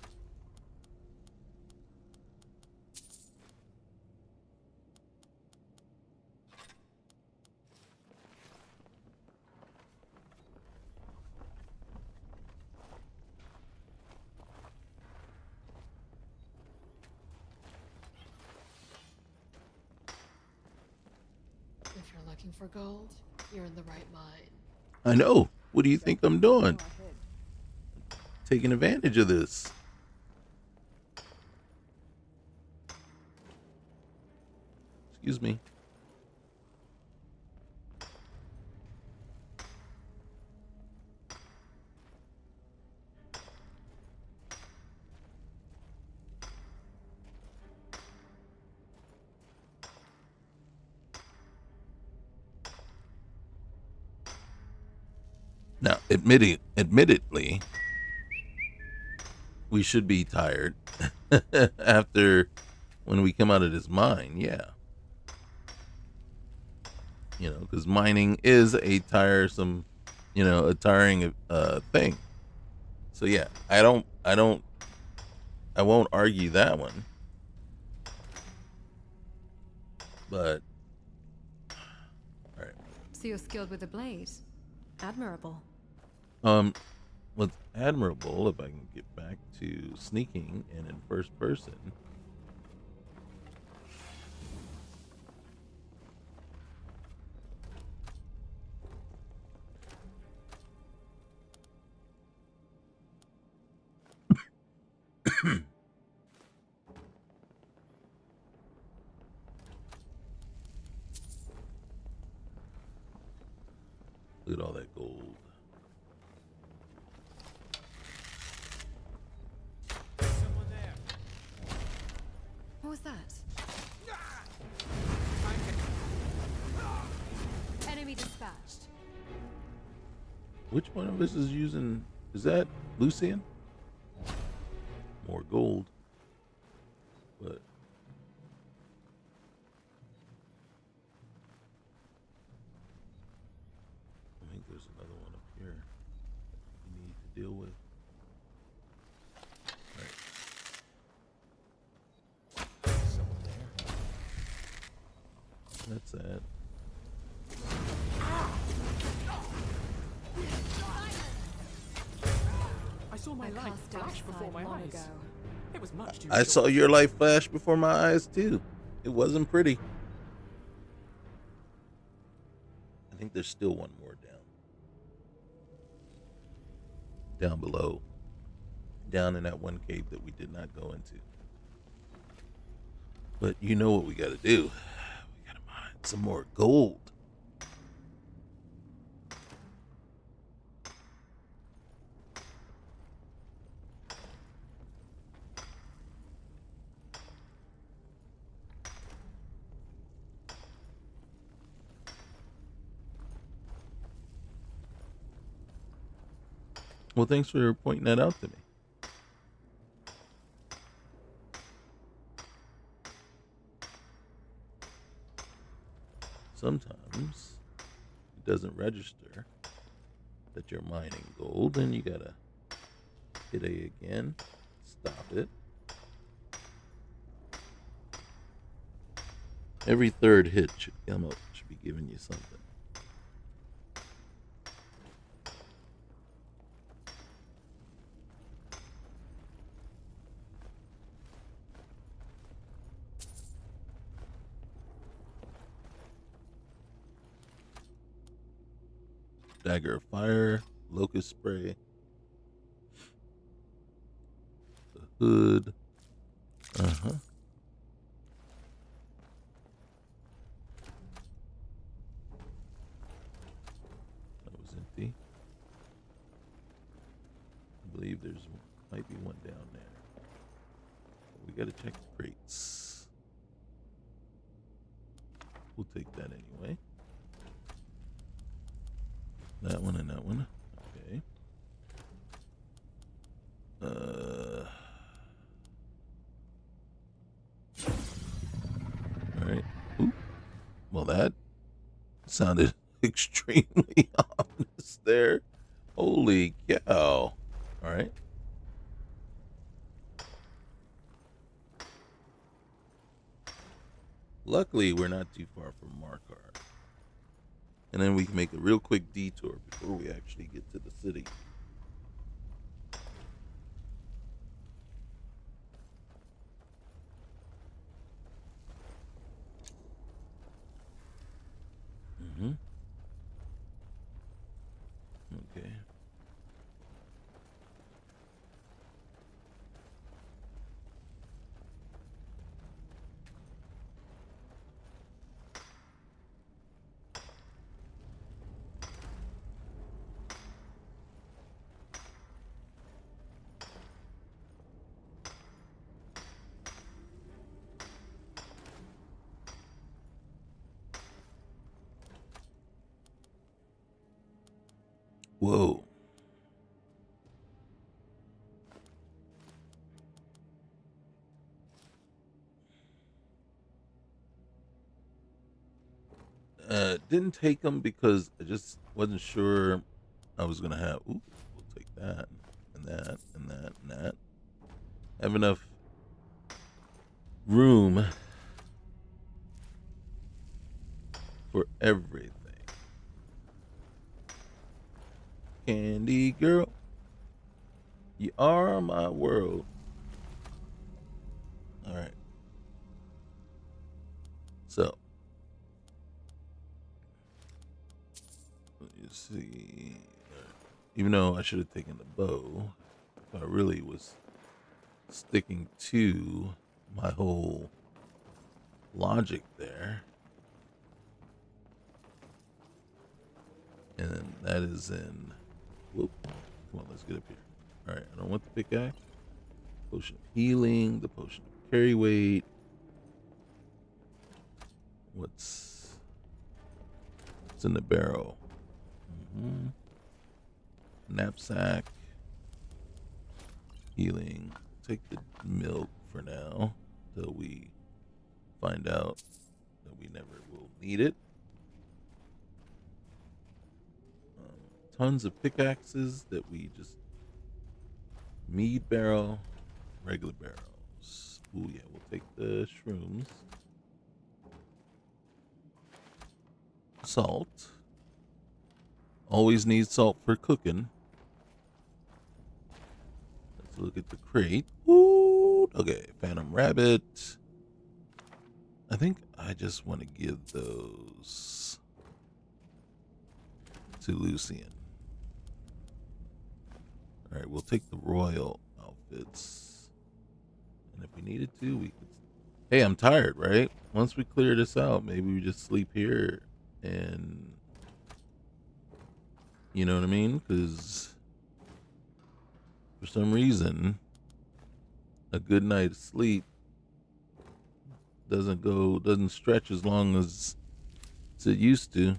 If you're looking for gold, you're in the right mine. I know. What do you think I'm doing? Taking advantage of this. Excuse me. Now, admittedly, we should be tired after when we come out of this mine, yeah. You know, because mining is a tiresome, a tiring thing. So yeah, I won't argue that one. But all right. So you're skilled with the blade. Admirable. What's admirable, if I can get back to sneaking and in first person. Look at all that gold. Someone there. What was that? Enemy dispatched. Which one of us is using? Is that Lucian? More gold. But I think there's another one up here we need to deal with. Right. Someone there. That's that. I saw my light flash before my eyes. Ago. It was much too I short. saw your life flash before my eyes too. It wasn't pretty. I think there's still one more down below, down in that one cave that we did not go into. But you know what we got to do? We got to mine some more gold. Well, thanks for pointing that out to me. Sometimes it doesn't register that you're mining gold, and you gotta hit A again, stop it. Every third hit should come up, should be giving you something. Dagger of fire, locust spray, the hood. believe there's might be one down there. We gotta check the crates. We'll take that anyway. That one and that one. Okay. All right. Ooh. Well, that sounded extremely ominous there. Holy cow. All right. Luckily, we're not too far from Markarth. And then we can make a real quick detour before we actually get to the city. Okay. Whoa. Didn't take them because I just wasn't sure I was gonna have. Ooh, we'll take that and that and that and that. Have enough room for everything. Candy girl, you are my world. All right. So, you see, even though I should have taken the bow, if I really was sticking to my whole logic there. And that is in, whoop, come on, let's get up here. All right, I don't want the pickaxe. Potion of healing, the potion of carry weight. What's in the barrel? Knapsack. Healing. Take the milk for now till we find out that we never will need it. Tons of pickaxes that we just mead barrel, regular barrels. Ooh, yeah, we'll take the shrooms. Salt. Always need salt for cooking. Let's look at the crate. Ooh, okay, Phantom Rabbit. I think I just want to give those to Lucian. All right, we'll take the royal outfits. And if we needed to, we could. Hey, I'm tired, right? Once we clear this out, maybe we just sleep here and. You know what I mean? Because for some reason, a good night's sleep doesn't stretch as long as it used to.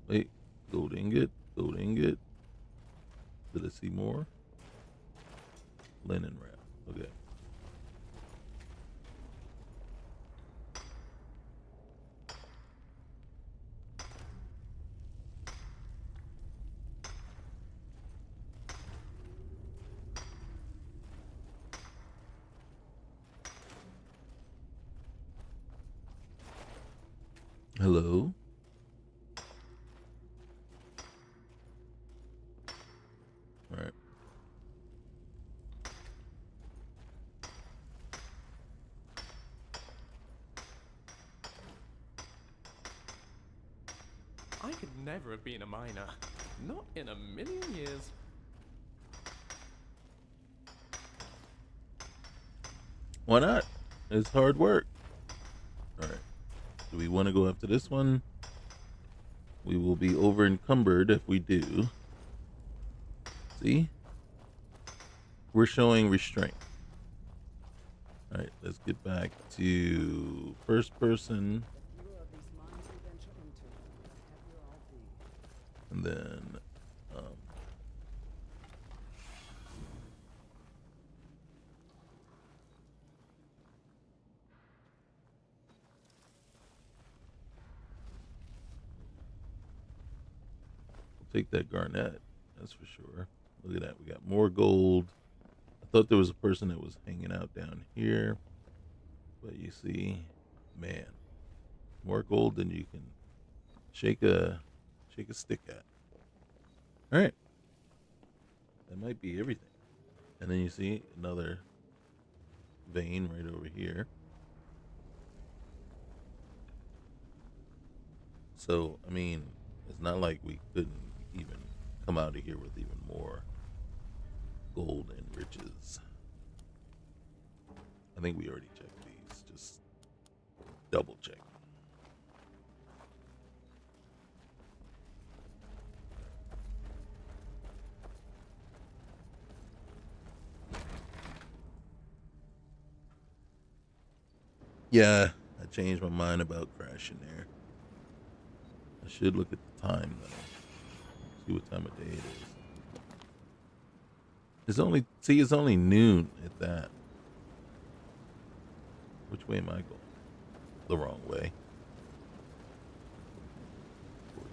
Wait, gold ingot. Did I see more? Linen wrap. Okay. Hello? All right. I could never have been a miner. Not in a million years. Why not? It's hard work. All right. Do we want to go after this one? We will be over encumbered if we do. See? We're showing restraint. All right, let's get back to first person. The fewer of these mines we venture into, the happier I'll be. And then, we'll take that garnet, that's for sure. Look at that, we got more gold. I thought there was a person that was hanging out down here, but you see, man, more gold than you can shake a stick at. All right, that might be everything. And then you see another vein right over here. So I mean, it's not like we couldn't even come out of here with even more gold and riches. I think we already checked these. Just double check. Yeah, I changed my mind about crashing there. I should look at the time though. See what time of day it is. It's only noon at that. Which way am I going? The wrong way. Poor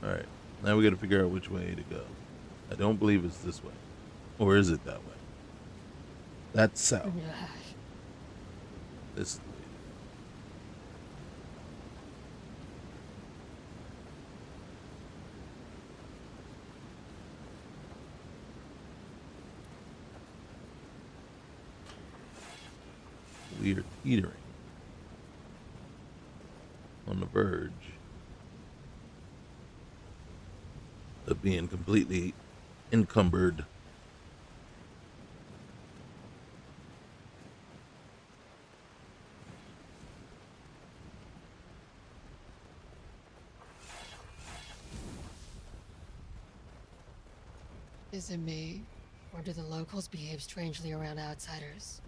guy. Alright, now we gotta figure out which way to go. I don't believe it's this way. Or is it that way? That's south. This is the way. We are teetering on the verge of being completely encumbered. Is it me, or do the locals behave strangely around outsiders?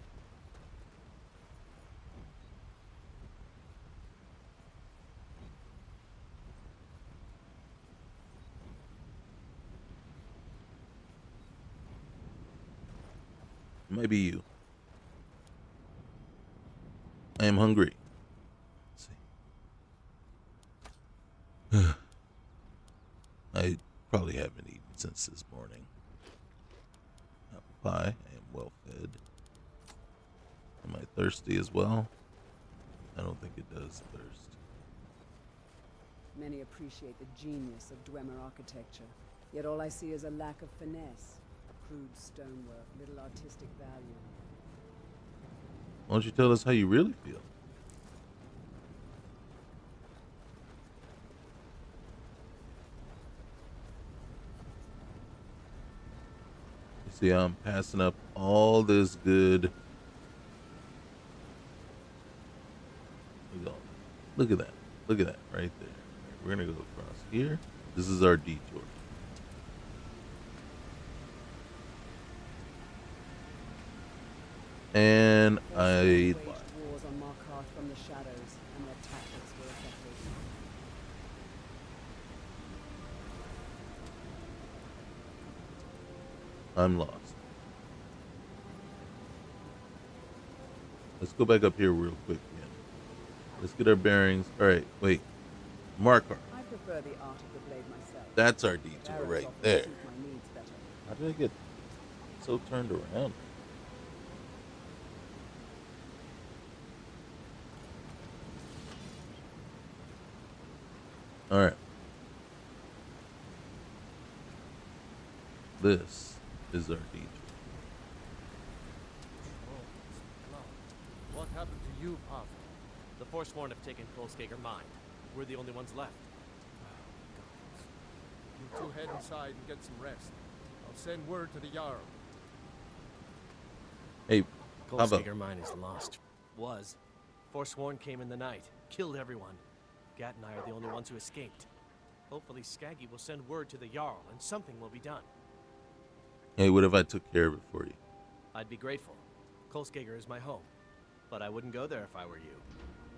It might be you. I am hungry. Let's see. I probably haven't eaten since this morning. Apple pie. I am well fed. Am I thirsty as well? I don't think it does thirst. Many appreciate the genius of Dwemer architecture, yet all I see is a lack of finesse. Crude stonework, little artistic value. Why don't you tell us how you really feel? You see, I'm passing up all this good. Look at that. Look at that right there. We're going to go across here. This is our detour. And I waged wars on Markarth from the shadows, and their tactics were effective. I'm lost. Let's go back up here real quick again. Let's get our bearings. All right, wait. Markarth. I prefer the art of the blade myself. That's our detour Arrows right often there. suit my needs better. How did I get so turned around? All right. This is our detour. What happened to you, Pavel? The Forsworn have taken Kolskager Mine. We're the only ones left. You two head inside and get some rest. I'll send word to the Jarl. Hey, Goldsticker mine is lost. Was. Forsworn came in the night. Killed everyone. Gat and I are the only ones who escaped. Hopefully Skaggy will send word to the Jarl and something will be done. Hey, what if I took care of it for you? I'd be grateful. Kolskager is my home. But I wouldn't go there if I were you.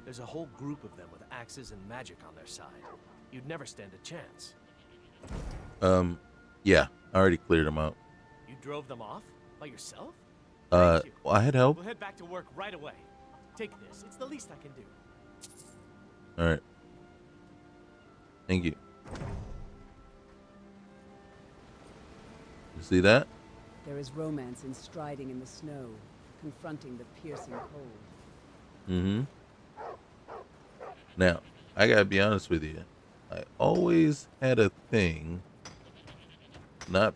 There's a whole group of them with axes and magic on their side. You'd never stand a chance. Yeah, I already cleared them out. You drove them off? By yourself? Well, I had help. We'll head back to work right away. Take this. It's the least I can do. All right. Thank you. You see that? There is romance in striding in the snow, confronting the piercing cold. Mm-hmm. Now, I gotta be honest with you. I always had a thing, not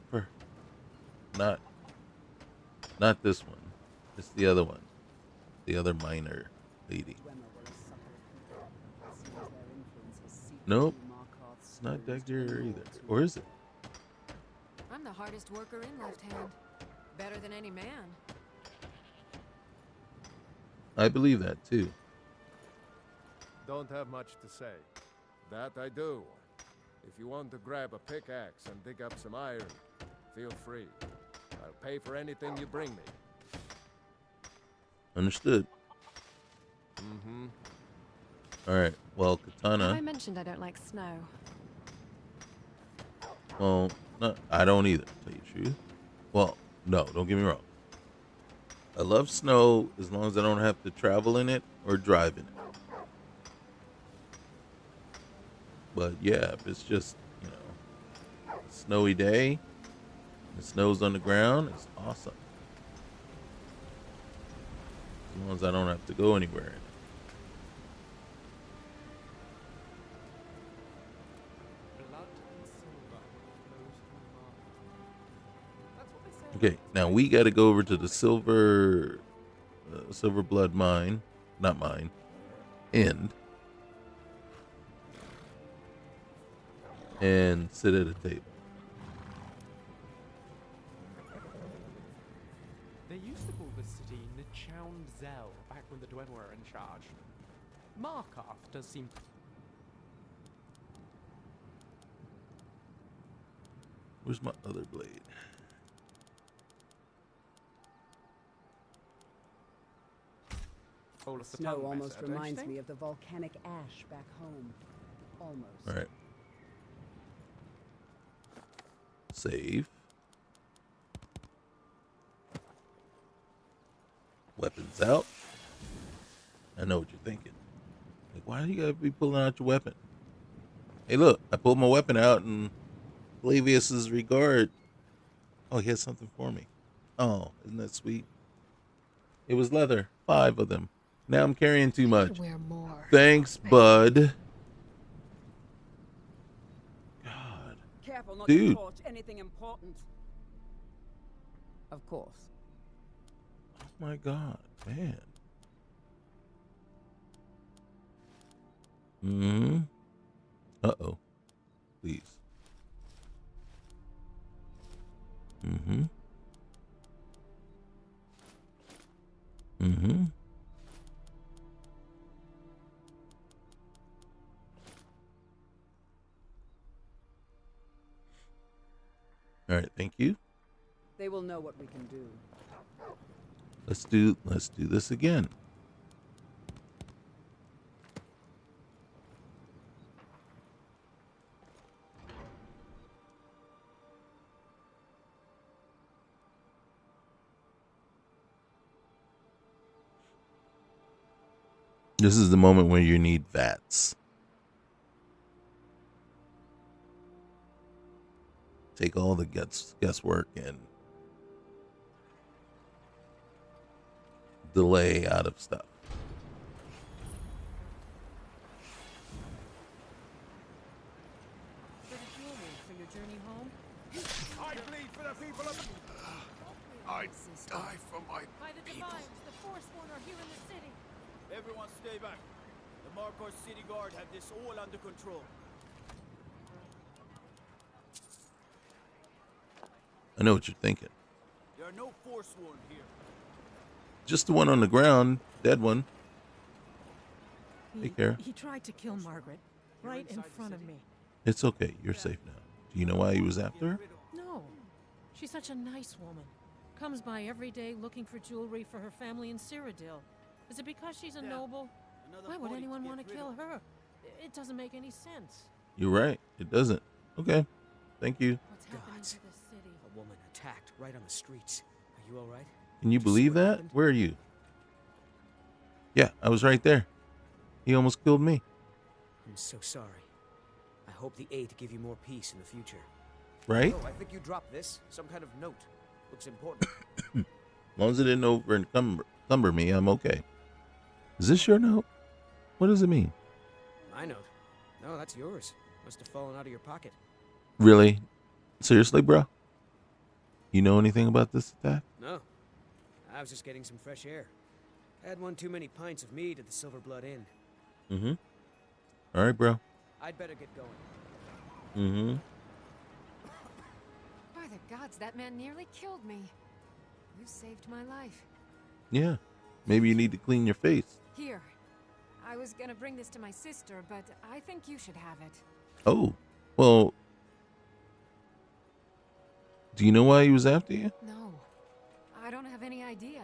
this one. It's the other one. The other minor lady. Nope. It's not Dagger either. Or is it? I'm the hardest worker in Left Hand. Better than any man. I believe that too. Don't have much to say. That I do. If you want to grab a pickaxe and dig up some iron, feel free. I'll pay for anything you bring me. Understood. Mm-hmm. Alright, well, Katana. Have I mentioned I don't like snow? Well, no, I don't either, to tell you the truth. Well, no, don't get me wrong. I love snow as long as I don't have to travel in it or drive in it. But yeah, if it's just, a snowy day, the snow's on the ground, it's awesome. As long as I don't have to go anywhere in it. Okay, now we got to go over to the silver blood mine, not mine, end, and sit at a table. They used to call this city Nichound-Zel back when the Dwemer were in charge. Markarth does seem... Where's my other blade? Snow almost reminds me of the volcanic ash back home. Almost. All right. Save. Weapons out. I know what you're thinking. Like, why do you gotta be pulling out your weapon? Hey, look, I pulled my weapon out and Flavius's regard. Oh, he has something for me. Oh, isn't that sweet? It was leather. 5 of them. Now I'm carrying too much. Wear more. Thanks, bud. God. Careful not Dude. to torch anything important. Of course. Oh my God, man. Mm-hmm. Uh-oh. Please. Mm-hmm. Mm-hmm. All right, thank you. They will know what we can do. Let's do this again. This is the moment where you need VATS. Take all the guesswork and delay out of stuff. For your journey home? I bleed for the people of... I die for my By the divines, the Forsworn are here in the city. Everyone stay back. The Markarth City Guard have this all under control. I know what you're thinking. There are no Forsworn here. Just the one on the ground, dead one. Take care. He tried to kill Margaret, right in front of me. It's okay. You're safe now. Do you know why he was after her? No. She's such a nice woman. Comes by every day looking for jewelry for her family in Cyrodiil. Is it because she's a noble? Why would anyone want to kill her? It doesn't make any sense. You're right. It doesn't. Okay. Thank you. What's happening to the city? A woman attacked right on the streets. Are you all right? Can you believe that? Where are you? Yeah, I was right there. He almost killed me. I'm so sorry. I hope the Eight give you more peace in the future. Right? Oh, I think you dropped this. Some kind of note. Looks important. As long as it didn't encumber me, I'm okay. Is this your note? What does it mean? My note? No, that's yours. Must have fallen out of your pocket. Really? Seriously, bro? You know anything about this attack? No. I was just getting some fresh air. Had one too many pints of mead at the Silver Blood Inn. Mm-hmm. All right, bro. I'd better get going. Mm-hmm. By the gods, that man nearly killed me. You saved my life. Yeah. Maybe you need to clean your face. Here. I was gonna bring this to my sister, but I think you should have it. Oh. Well. Do you know why he was after you? No. I don't have any idea.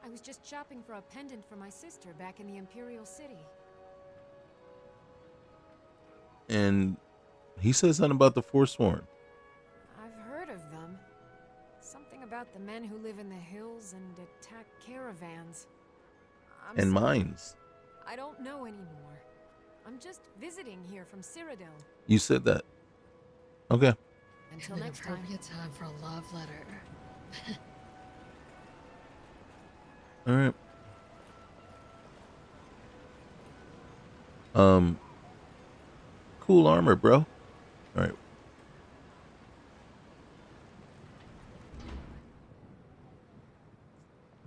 I was just shopping for a pendant for my sister back in the Imperial City. And he said something about the Forsworn. I've heard of them. Something about the men who live in the hills and attack caravans. And sorry. mines. I don't know anymore. I'm just visiting here from Cyrodiil. You said that. Okay. Until An next time. appropriate time for a love letter. All right. Cool armor, bro. All right.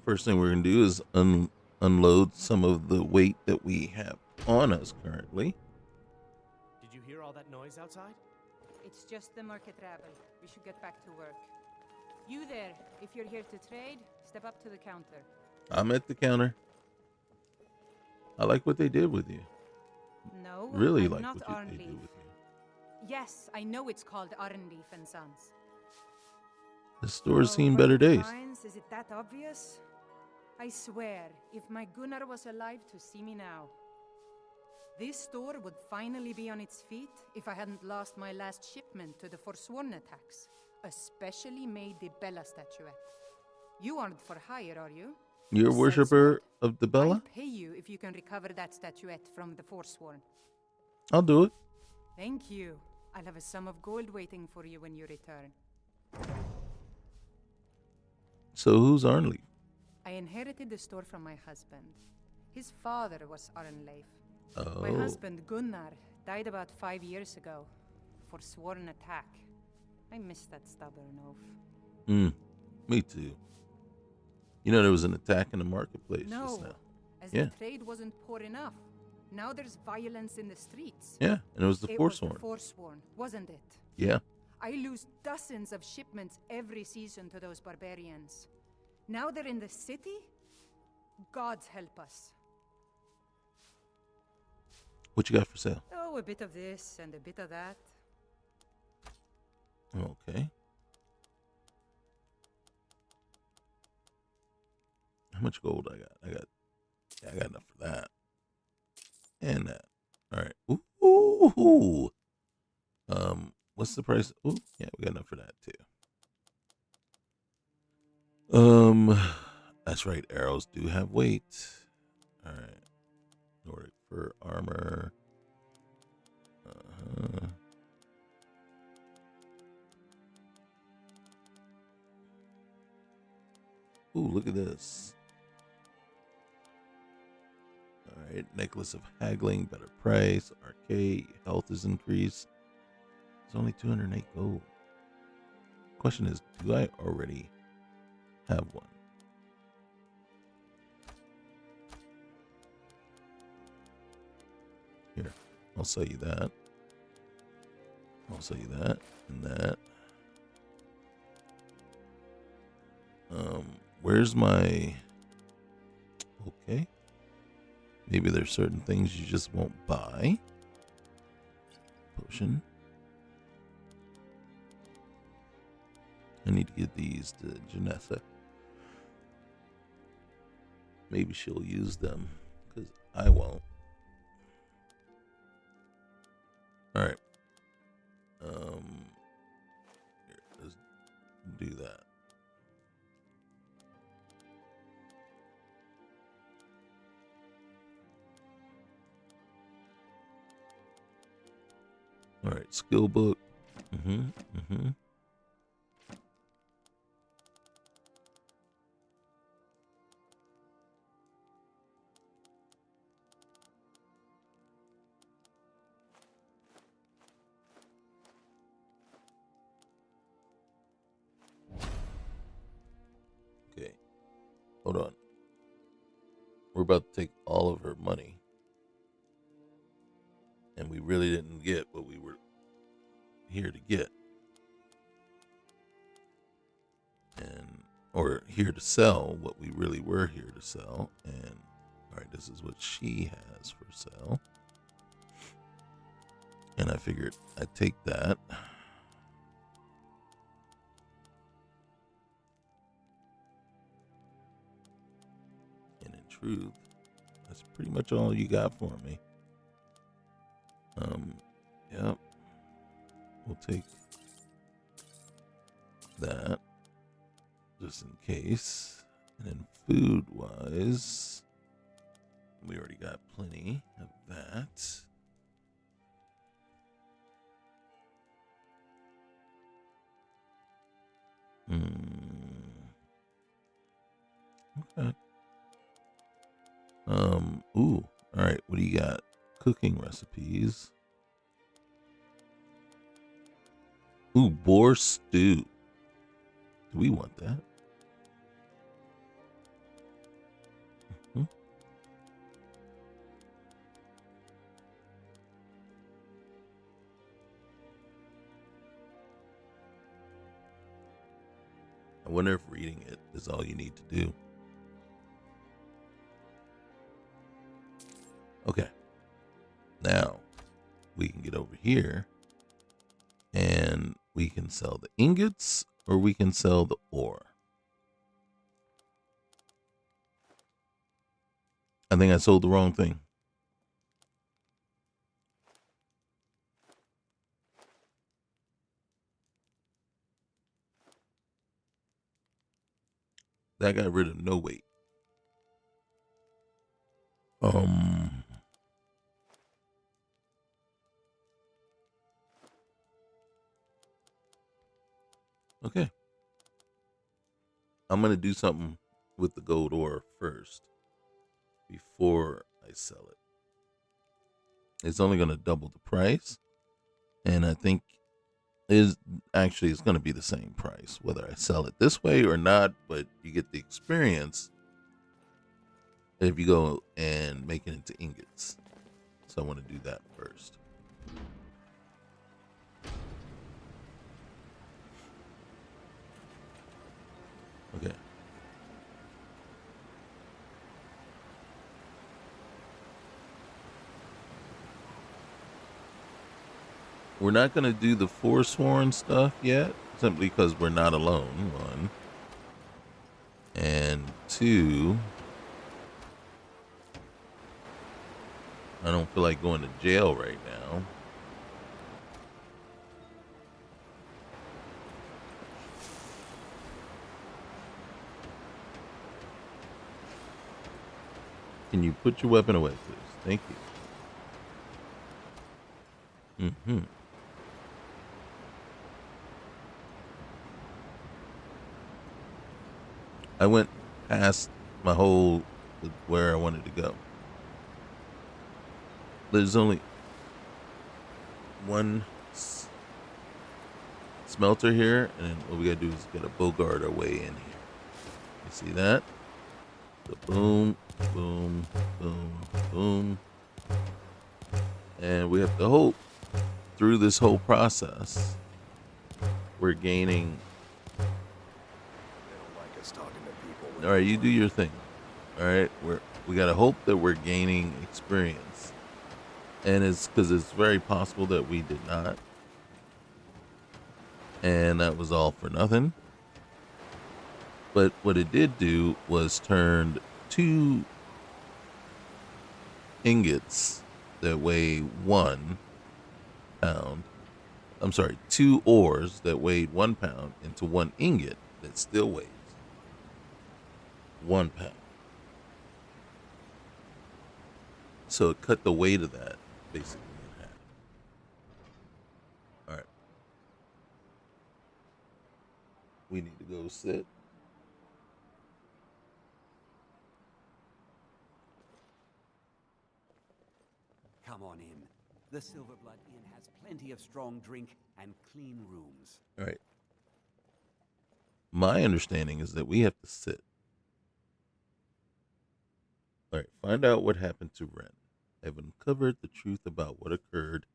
First thing we're gonna do is unload some of the weight that we have on us currently. Did you hear all that noise outside? It's just the market rabble. We should get back to work. You there, if you're here to trade, step up to the counter. I'm at the counter. I like what they did with you. No, Really I'm like not what they Arnleif. did with you. Yes, I know it's called Arnleif and Sons. The store's Oh, seen from better the days. signs, is it that obvious? I swear, if my Gunnar was alive to see me now. This store would finally be on its feet if I hadn't lost my last shipment to the Forsworn attacks. A specially made Bella statuette. You aren't for hire, are you? You're a worshipper of the Bella? I'll pay you if you can recover that statuette from the Forsworn. I'll do it. Thank you. I'll have a sum of gold waiting for you when you return. So who's Arnleif? I inherited the store from my husband. His father was Arnleif. Oh. My husband, Gunnar, died about 5 years ago. Forsworn attack. I miss that stubborn oaf. Me too. You know there was an attack in the marketplace just No, now. as Yeah. the trade wasn't poor enough. Now there's violence in the streets. Yeah, and it was the It was Forsworn. the Forsworn, wasn't it? Yeah. I lose dozens of shipments every season to those barbarians. Now they're in the city? Gods help us. What you got for sale? Oh, a bit of this and a bit of that. Okay. How much gold I got? I got enough for that. And that. All right. Ooh. What's the price? Ooh, yeah, we got enough for that too. That's right. Arrows do have weight. All right. Nordic fur armor. Ooh, look at this. All right, necklace of haggling, better price, arcade, health is increased. It's only 208 gold. Question is, do I already have one? Here, I'll sell you that. I'll sell you that and that. where's my... Okay. Maybe there's certain things you just won't buy. Potion. I need to get these to Janessa. Maybe she'll use them, because I won't. Alright. Here, let's do that. Alright, skill book. Okay, hold on. We're about to take all of her money. And we really didn't get what we were here to get. Or here to sell what we really were here to sell. And, alright, this is what she has for sale. And I figured I'd take that. And in truth, that's pretty much all you got for me. Yep. We'll take that just in case. And then food wise, we already got plenty of that. Okay. Ooh. All right. What do you got? Cooking recipes. Ooh, boar stew. Do we want that? I wonder if reading it is all you need to do. Okay. Now, we can get over here and we can sell the ingots or we can sell the ore. I think I sold the wrong thing. That got rid of no weight. Okay. I'm going to do something with the gold ore first before I sell it. It's only going to double the price. And I think it's going to be the same price, whether I sell it this way or not, but you get the experience if you go and make it into ingots. So I want to do that first. Okay. We're not going to do the Forsworn stuff yet, simply because we're not alone, one. And two, I don't feel like going to jail right now. Can you put your weapon away, please? Thank you. I went past my whole where I wanted to go. There's only one smelter here, and then what we gotta do is get a bogart our way in here. You see that? So boom, boom, boom, boom. And we have to hope through this whole process we're gaining. They don't like us talking to people All right, you do your thing. All right, we gotta hope that we're gaining experience, and it's because it's very possible that we did not, and that was all for nothing. But what it did do was turned 2 ingots that weigh 1 pound. I'm sorry, 2 ores that weighed 1 pound into 1 ingot that still weighs 1 pound. So it cut the weight of that basically in half. All right. We need to go sit. Come on in. The Silverblood Inn has plenty of strong drink and clean rooms. All right. My understanding is that we have to sit. All right. Find out what happened to Ren. I've uncovered the truth about what occurred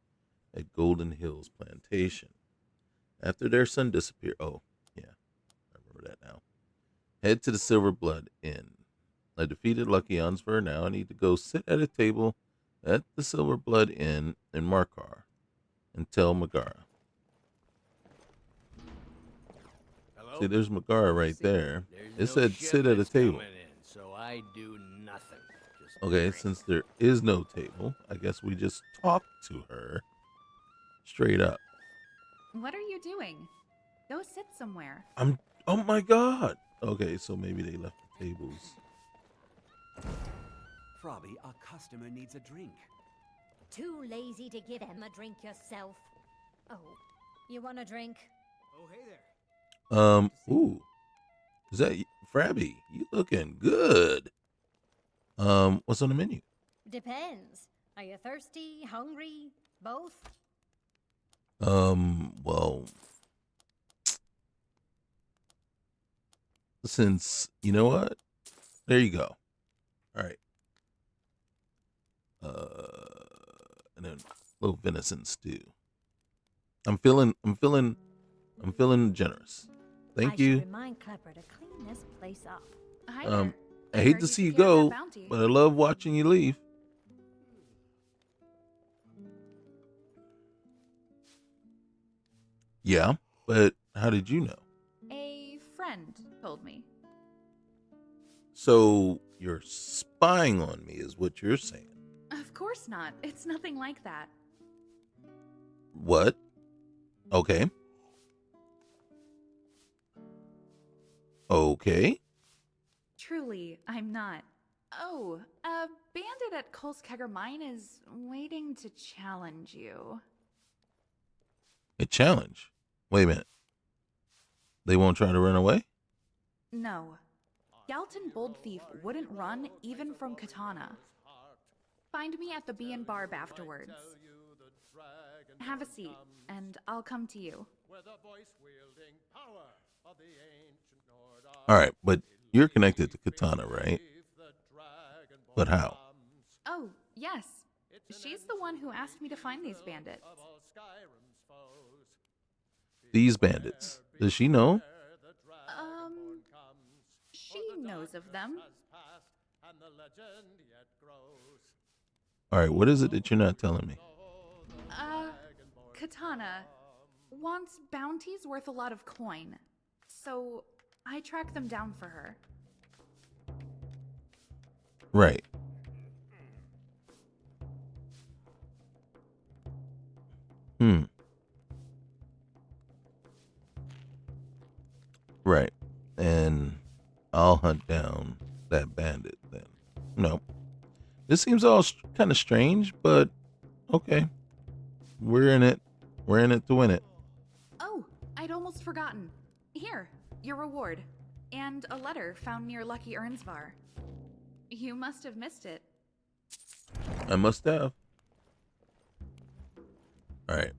at Golden Hills Plantation. After their son disappeared. Oh, yeah. I remember that now. Head to the Silverblood Inn. I defeated Lucky Ansver. Now I need to go sit at a table at the Silverblood Inn in Markarth and tell Megara. Hello? See, there's Megara right there. There's It no said sit at a shipments table. coming in, so I do nothing. Just Okay, drink. since there is no table, I guess we just talk to her straight up. What are you doing? Go sit somewhere. Oh my god. Okay, so maybe they left the tables. Frobby, our customer needs a drink. Too lazy to give him a drink yourself. Oh, you want a drink? Oh, hey there. Ooh. Is that Frabby? You looking good. What's on the menu? Depends. Are you thirsty, hungry, both? Well, since, you know what? There you go. All right. And then a little venison stew. I'm feeling generous. Thank I you. should remind Klepper to clean this place up. Hi I hate to see you go, but I love watching you leave. Yeah, but how did you know? A friend told me. So you're spying on me is what you're saying. Of course not. It's nothing like that. What? Okay. Okay. Truly, I'm not. Oh, a bandit at Kolskegger Mine is waiting to challenge you. A challenge? Wait a minute. They won't try to run away? No. Galton Bold Thief wouldn't run even from Katana. Find me at the Bee and Barb afterwards. Have a seat, and I'll come to you. All right, but you're connected to Katana, right? But how? Oh, yes. She's the one who asked me to find these bandits. These bandits. Does she know? She knows of them. All right, what is it that you're not telling me? Katana wants bounties worth a lot of coin. So I track them down for her. Right. Right. And I'll hunt down that bandit then. No. This seems all kind of strange, but okay. We're in it. We're in it to win it. Oh, I'd almost forgotten. Here, your reward. And a letter found near Lucky Ernsvar. You must have missed it. I must have. All right.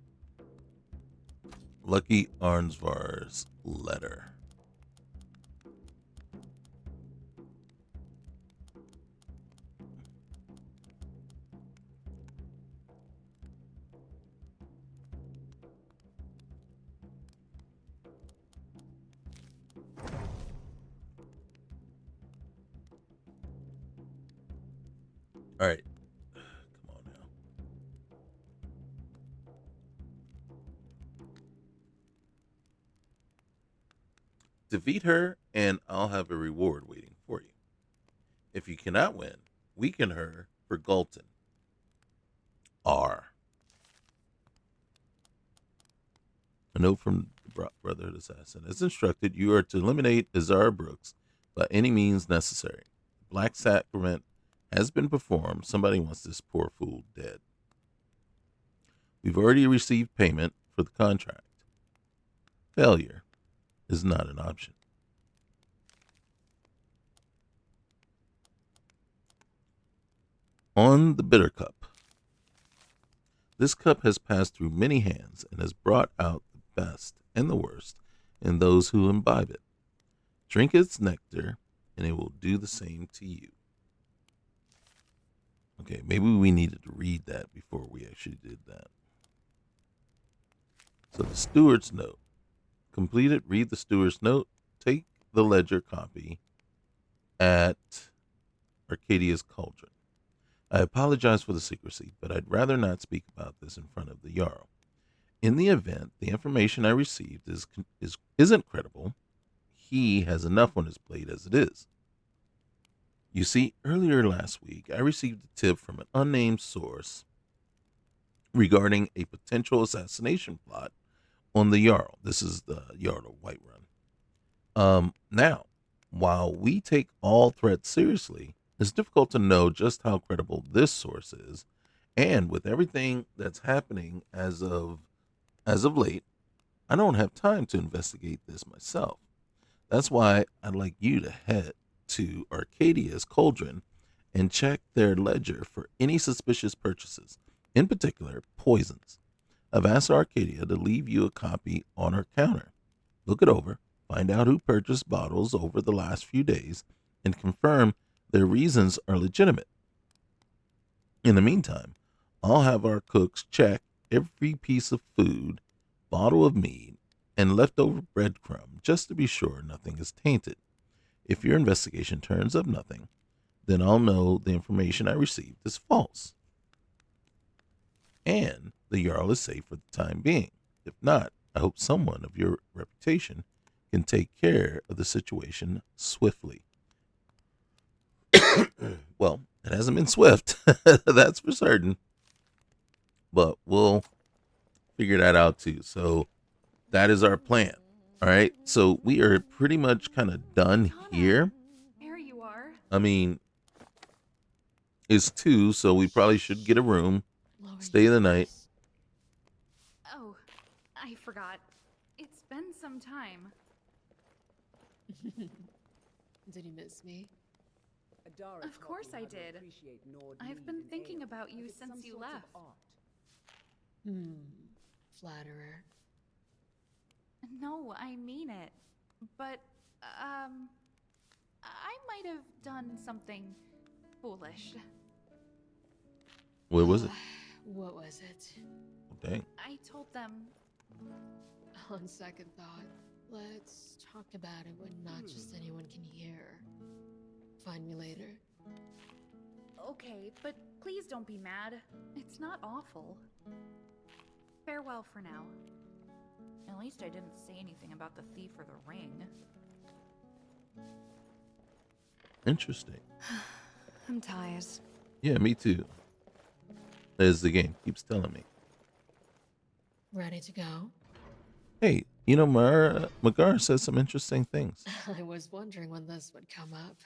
Lucky Arnsvar's letter. All right. Come on now. Defeat her, and I'll have a reward waiting for you. If you cannot win, weaken her for Galton. R. A note from the Brotherhood Assassin. As instructed, you are to eliminate Azara Brooks by any means necessary. Black Sacrament has been performed. Somebody wants this poor fool dead. We've already received payment for the contract. Failure is not an option. On the bitter cup. This cup has passed through many hands and has brought out the best and the worst in those who imbibe it. Drink its nectar, and it will do the same to you. Okay, maybe we needed to read that before we actually did that. So the steward's note. Complete it, read the steward's note, take the ledger copy at Arcadia's Cauldron. I apologize for the secrecy, but I'd rather not speak about this in front of the Jarl. In the event the information I received isn't credible, he has enough on his plate as it is. You see, earlier last week, I received a tip from an unnamed source regarding a potential assassination plot on the Jarl. This is the Jarl of Whiterun. Now, while we take all threats seriously, it's difficult to know just how credible this source is, and with everything that's happening as of late, I don't have time to investigate this myself. That's why I'd like you to head to Arcadia's Cauldron and check their ledger for any suspicious purchases, in particular poisons. I've asked Arcadia to leave you a copy on her counter. Look it over, find out who purchased bottles over the last few days, and confirm their reasons are legitimate. In the meantime, I'll have our cooks check every piece of food, bottle of mead, and leftover breadcrumb just to be sure nothing is tainted. If your investigation turns up nothing, then I'll know the information I received is false. And the Jarl is safe for the time being. If not, I hope someone of your reputation can take care of the situation swiftly. Well, it hasn't been swift, that's for certain. But we'll figure that out too. So that is our plan. All right. So we are pretty much kind of done here. There you are. I mean, it's 2, so we probably should get a room, stay the night. Oh, I forgot. It's been some time. Did you miss me? Of course I did. I've been thinking about you since you left. Flatterer. No, I mean it. But, I might have done something foolish. What was it? What was it? Dang. I told them. On second thought, let's talk about it when not just anyone can hear. Find me later. Okay, but please don't be mad. It's not awful. Farewell for now. At least I didn't say anything about the thief or the ring. Interesting. I'm tired. Yeah, me too. As the game keeps telling me. Ready to go? Hey, you know, Magar says some interesting things. I was wondering when this would come up.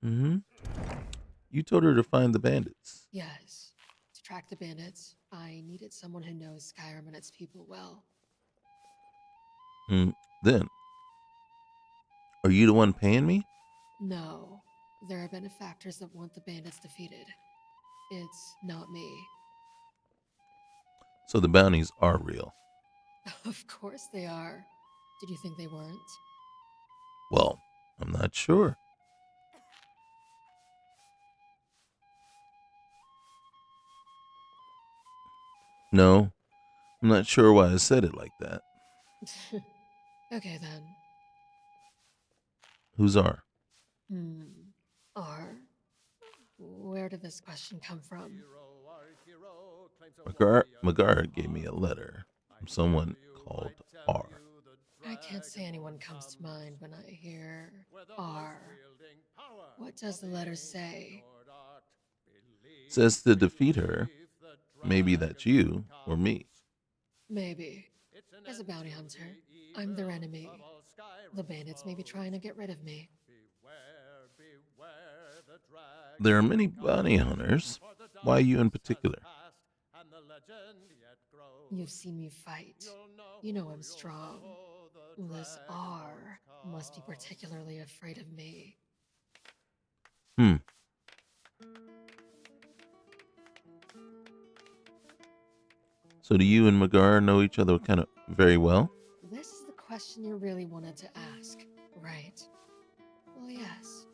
Mm-hmm. You told her to find the bandits. Yes. To track the bandits, I needed someone who knows Skyrim and its people well. Then, are you the one paying me? No. There are benefactors that want the bandits defeated. It's not me. So the bounties are real. Of course they are. Did you think they weren't? Well, I'm not sure. No, I'm not sure why I said it like that. Okay then. Who's R? R? Where do did this question come from? Magar gave me a letter from someone called R. I can't say anyone comes to mind when I hear R. What does the letter say? Says to defeat her. Maybe that's you or me. Maybe. As a bounty hunter, I'm their enemy. The bandits may be trying to get rid of me. There are many bounty hunters. Why you in particular? You've seen me fight. You know I'm strong. This R must be particularly afraid of me. So do you and Magar know each other kind of very well? This is the question you really wanted to ask, right? Well, yes.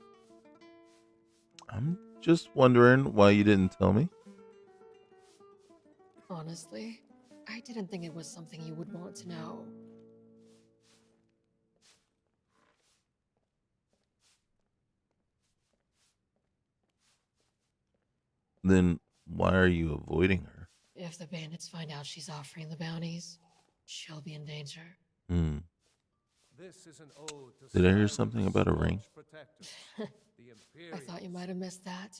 I'm just wondering why you didn't tell me. Honestly, I didn't think it was something you would want to know. Then why are you avoiding her? If the bandits find out she's offering the bounties, she'll be in danger. Did I hear something about a ring? I thought you might have missed that.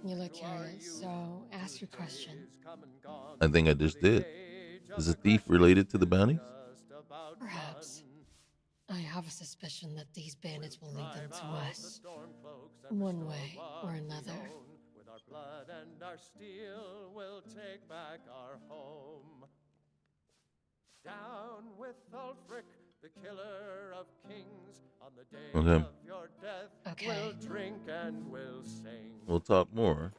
You look curious, so ask your question. I think I just did. Is the thief related to the bounties? Perhaps. I have a suspicion that these bandits will lead them to us. One way or another. With our blood and our steel, we'll take back our home. Down with Ulfric, the killer of kings. On the day of your death, we'll drink and we'll sing. We'll talk more.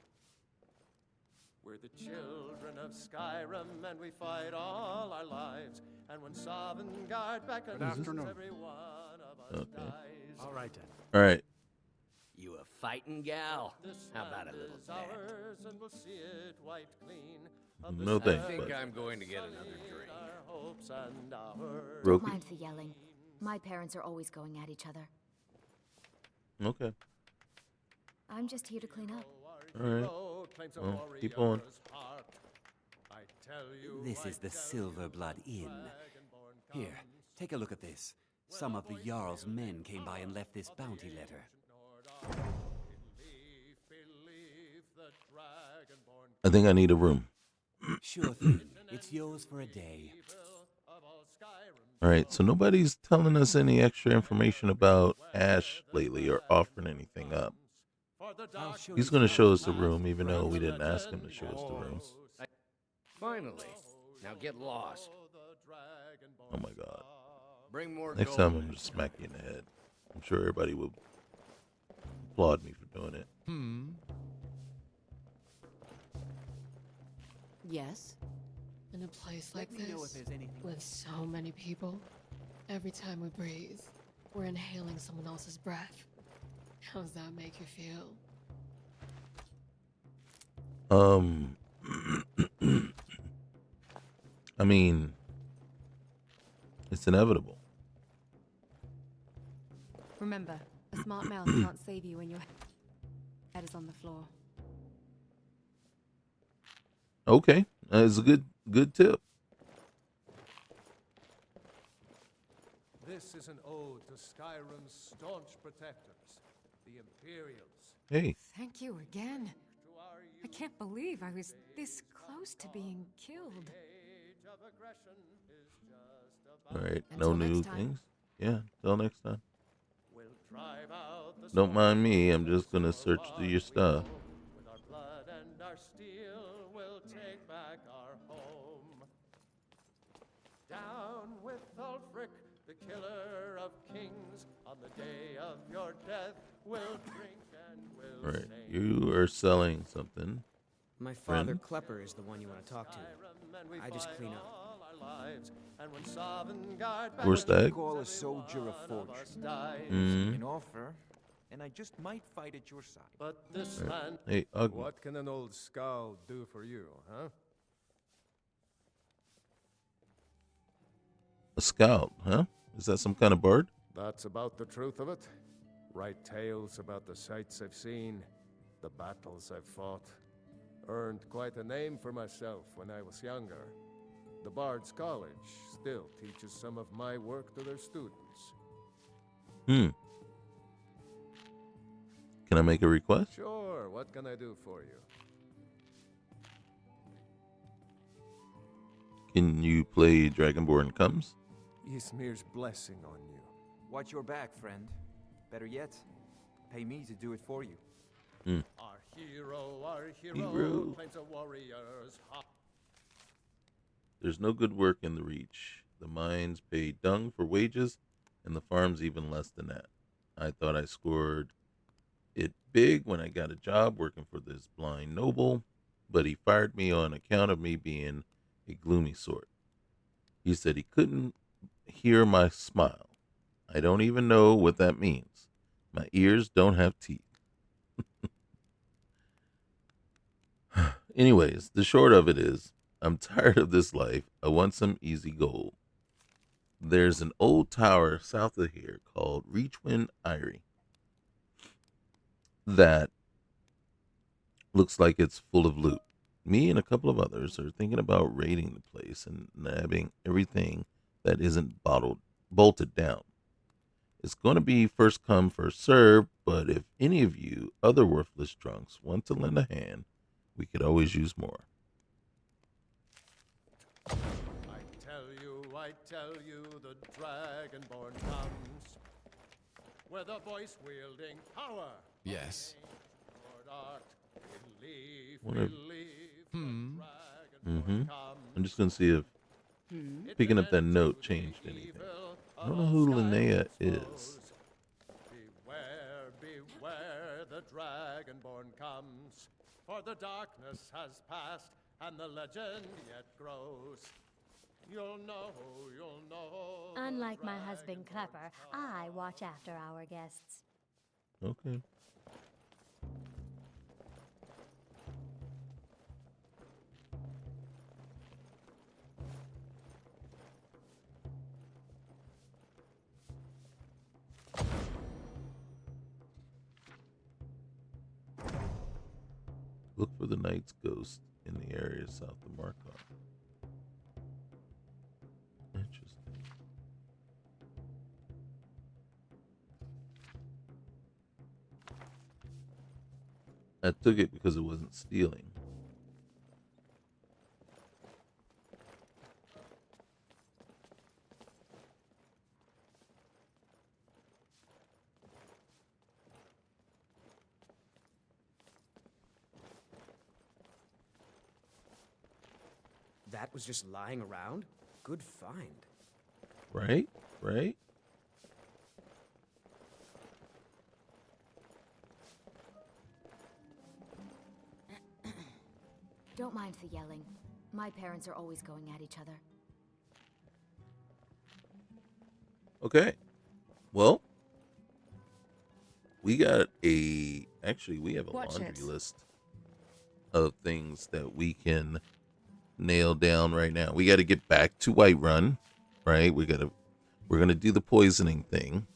We're the children of Skyrim, and we fight all our lives. And when Sovngarde beckons, every one of us dies. All right, then. All right. You a fighting gal? How about a little nap? And we'll see it white clean. No thanks, I think bud. I'm going to get another drink. Roki? Don't mind for yelling. My parents are always going at each other. Okay. I'm just here to clean up. All right. Well, keep on. This is the Silverblood Inn. Here, take a look at this. Some of the Jarl's men came by and left this bounty letter. I think I need a room. Sure thing. It's yours for a day. All right, so nobody's telling us any extra information about Ash lately or offering anything up. He's going to show us the room, even though we didn't ask him to show us the room. Finally. Now get lost. Oh my god. Bring more Next time I'm going to smack you in the head. I'm sure everybody will applaud me for doing it. Yes? In a place like this, with so many people, every time we breathe, we're inhaling someone else's breath. How does that make you feel? I mean, it's inevitable. Remember, a smart mouth can't save you when your head is on the floor. Okay, it's a good tip. This is an ode to Skyrim's staunch protectors, the Imperials. Hey. Thank you again. I can't believe I was this close to being killed. All right, no new things. Yeah, till next time. Don't mind me. I'm just gonna search through your stuff. With our blood and our steel, we'll take back our home. Down with Ulfric, the killer of kings. On the day of your death, we'll drink and we'll All right, sing. you are selling something. My father friend. Klepper is the one you want to talk to. I just clean up. Where's that? Call a soldier a fortune. Mhm. An offer, and I just might fight at your side. But this All right. land. Hey, Ugly. What can an old skull do for you, huh? A scout, huh? Is that some kind of bird? That's about the truth of it. Write tales about the sights I've seen, the battles I've fought. Earned quite a name for myself when I was younger. The Bard's College still teaches some of my work to their students. Can I make a request? Sure, what can I do for you? Can you play Dragonborn Comes? Ysmir's blessing on you. Watch your back, friend. Better yet, pay me to do it for you. Our hero claims a warrior's heart. There's no good work in the Reach. The mines pay dung for wages, and the farms even less than that. I thought I scored it big when I got a job working for this blind noble, but he fired me on account of me being a gloomy sort. He said he couldn't hear my smile. I don't even know what that means. My ears don't have teeth. Anyways, the short of it is, I'm tired of this life. I want some easy gold. There's an old tower south of here called Reachwind Eyrie that looks like it's full of loot. Me and a couple of others are thinking about raiding the place and nabbing everything that isn't bolted down. It's going to be first come, first served, but if any of you other worthless drunks want to lend a hand, we could always use more. I tell you, the Dragonborn comes with a voice-wielding power. Yes. I'm just going to see if picking up that note changed anything. I don't know who Linnea is. Beware, the Dragonborn comes, for the darkness has passed, and the legend yet grows. You'll know. Unlike my husband Klepper, I watch after our guests. Okay. Look for the Knight's Ghost in the area south of Markarth. Interesting. I took it because it wasn't stealing. That was just lying around? Good find. Right? Right? Don't mind the yelling. My parents are always going at each other. Okay. Well, we have a laundry list of things that we can nail down right now. We got to get back to Whiterun, right? We're going to do the poisoning thing.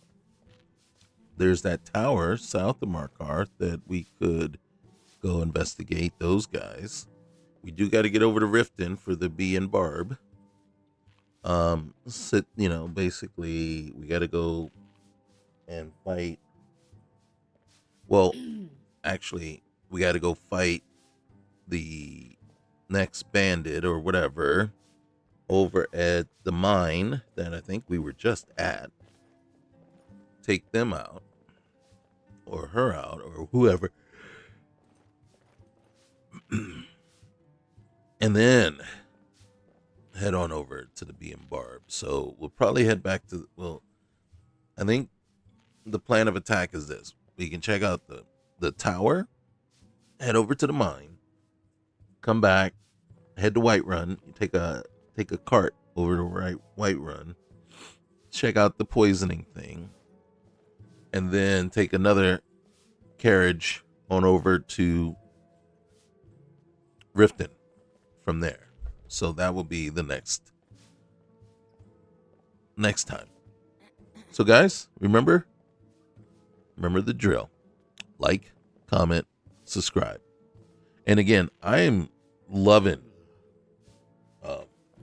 There's that tower south of Markarth that we could go investigate those guys. We do got to get over to Riften for the Bee and Barb. Basically we got to go and fight. Well, actually, we got to go fight the next bandit or whatever over at the mine that I think we were just at. Take them out, or her out, or whoever. And then head on over to the Bee and Barb. So we'll probably head back to, I think the plan of attack is this. We can check out the tower, head over to the mine, come back, head to Whiterun, take a cart over to Whiterun, check out the poisoning thing, and then take another carriage on over to Riften from there. So that will be the next time. So guys, remember the drill. Like, comment, subscribe. And again, I am loving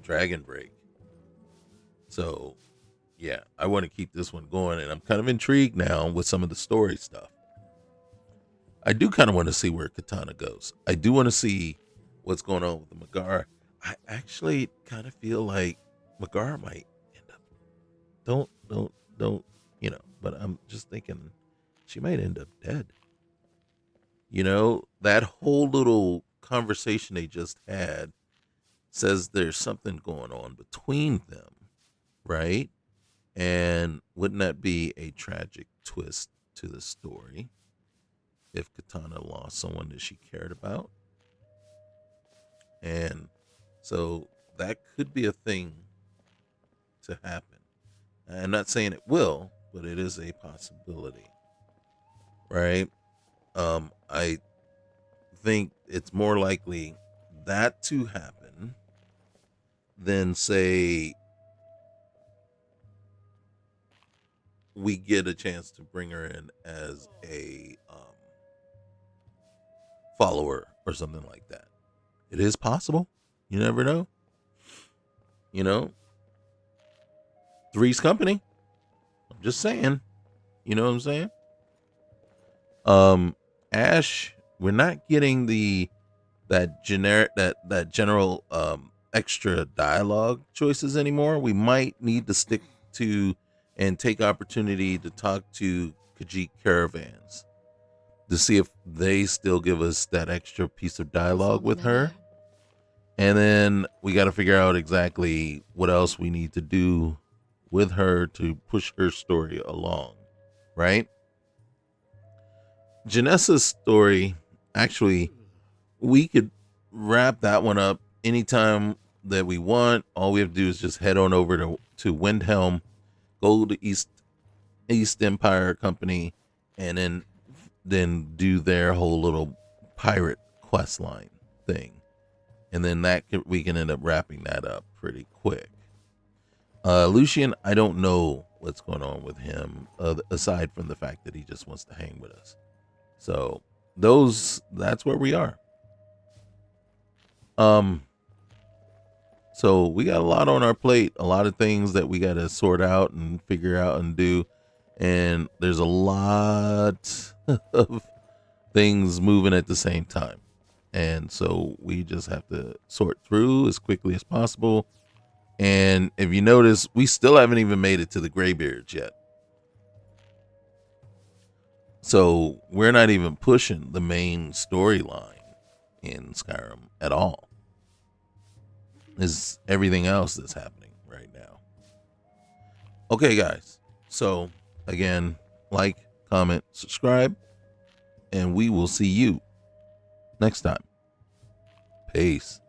Dragonbreak. So, yeah, I want to keep this one going, and I'm kind of intrigued now with some of the story stuff. I do kind of want to see where Katana goes. I do want to see what's going on with the Magar. I actually kind of feel like Magar might end up. Don't, but I'm just thinking she might end up dead. That whole little conversation they just had says there's something going on between them, right? And wouldn't that be a tragic twist to the story if Katana lost someone that she cared about? And so that could be a thing to happen. I'm not saying it will, but it is a possibility, right? I think it's more likely that to happen than, say, we get a chance to bring her in as a follower or something like that. It is possible. You never know. Three's Company. I'm just saying. You know what I'm saying? Ash, we're not getting that general extra dialogue choices anymore. We might need to stick to and take opportunity to talk to Khajiit caravans to see if they still give us that extra piece of dialogue with her. And then we got to figure out exactly what else we need to do with her to push her story along, right? Janessa's story, actually, we could wrap that one up anytime that we want. All we have to do is just head on over to Windhelm, go to East Empire Company, and then do their whole little pirate quest line thing. And then we can end up wrapping that up pretty quick. Lucian, I don't know what's going on with him, aside from the fact that he just wants to hang with us. So that's where we are. So we got a lot on our plate, a lot of things that we got to sort out and figure out and do. And there's a lot of things moving at the same time. And so we just have to sort through as quickly as possible. And if you notice, we still haven't even made it to the Greybeards yet. So we're not even pushing the main storyline in Skyrim at all. Is everything else that's happening right now. Okay, guys. So again, like, comment, subscribe, and we will see you next time. Peace.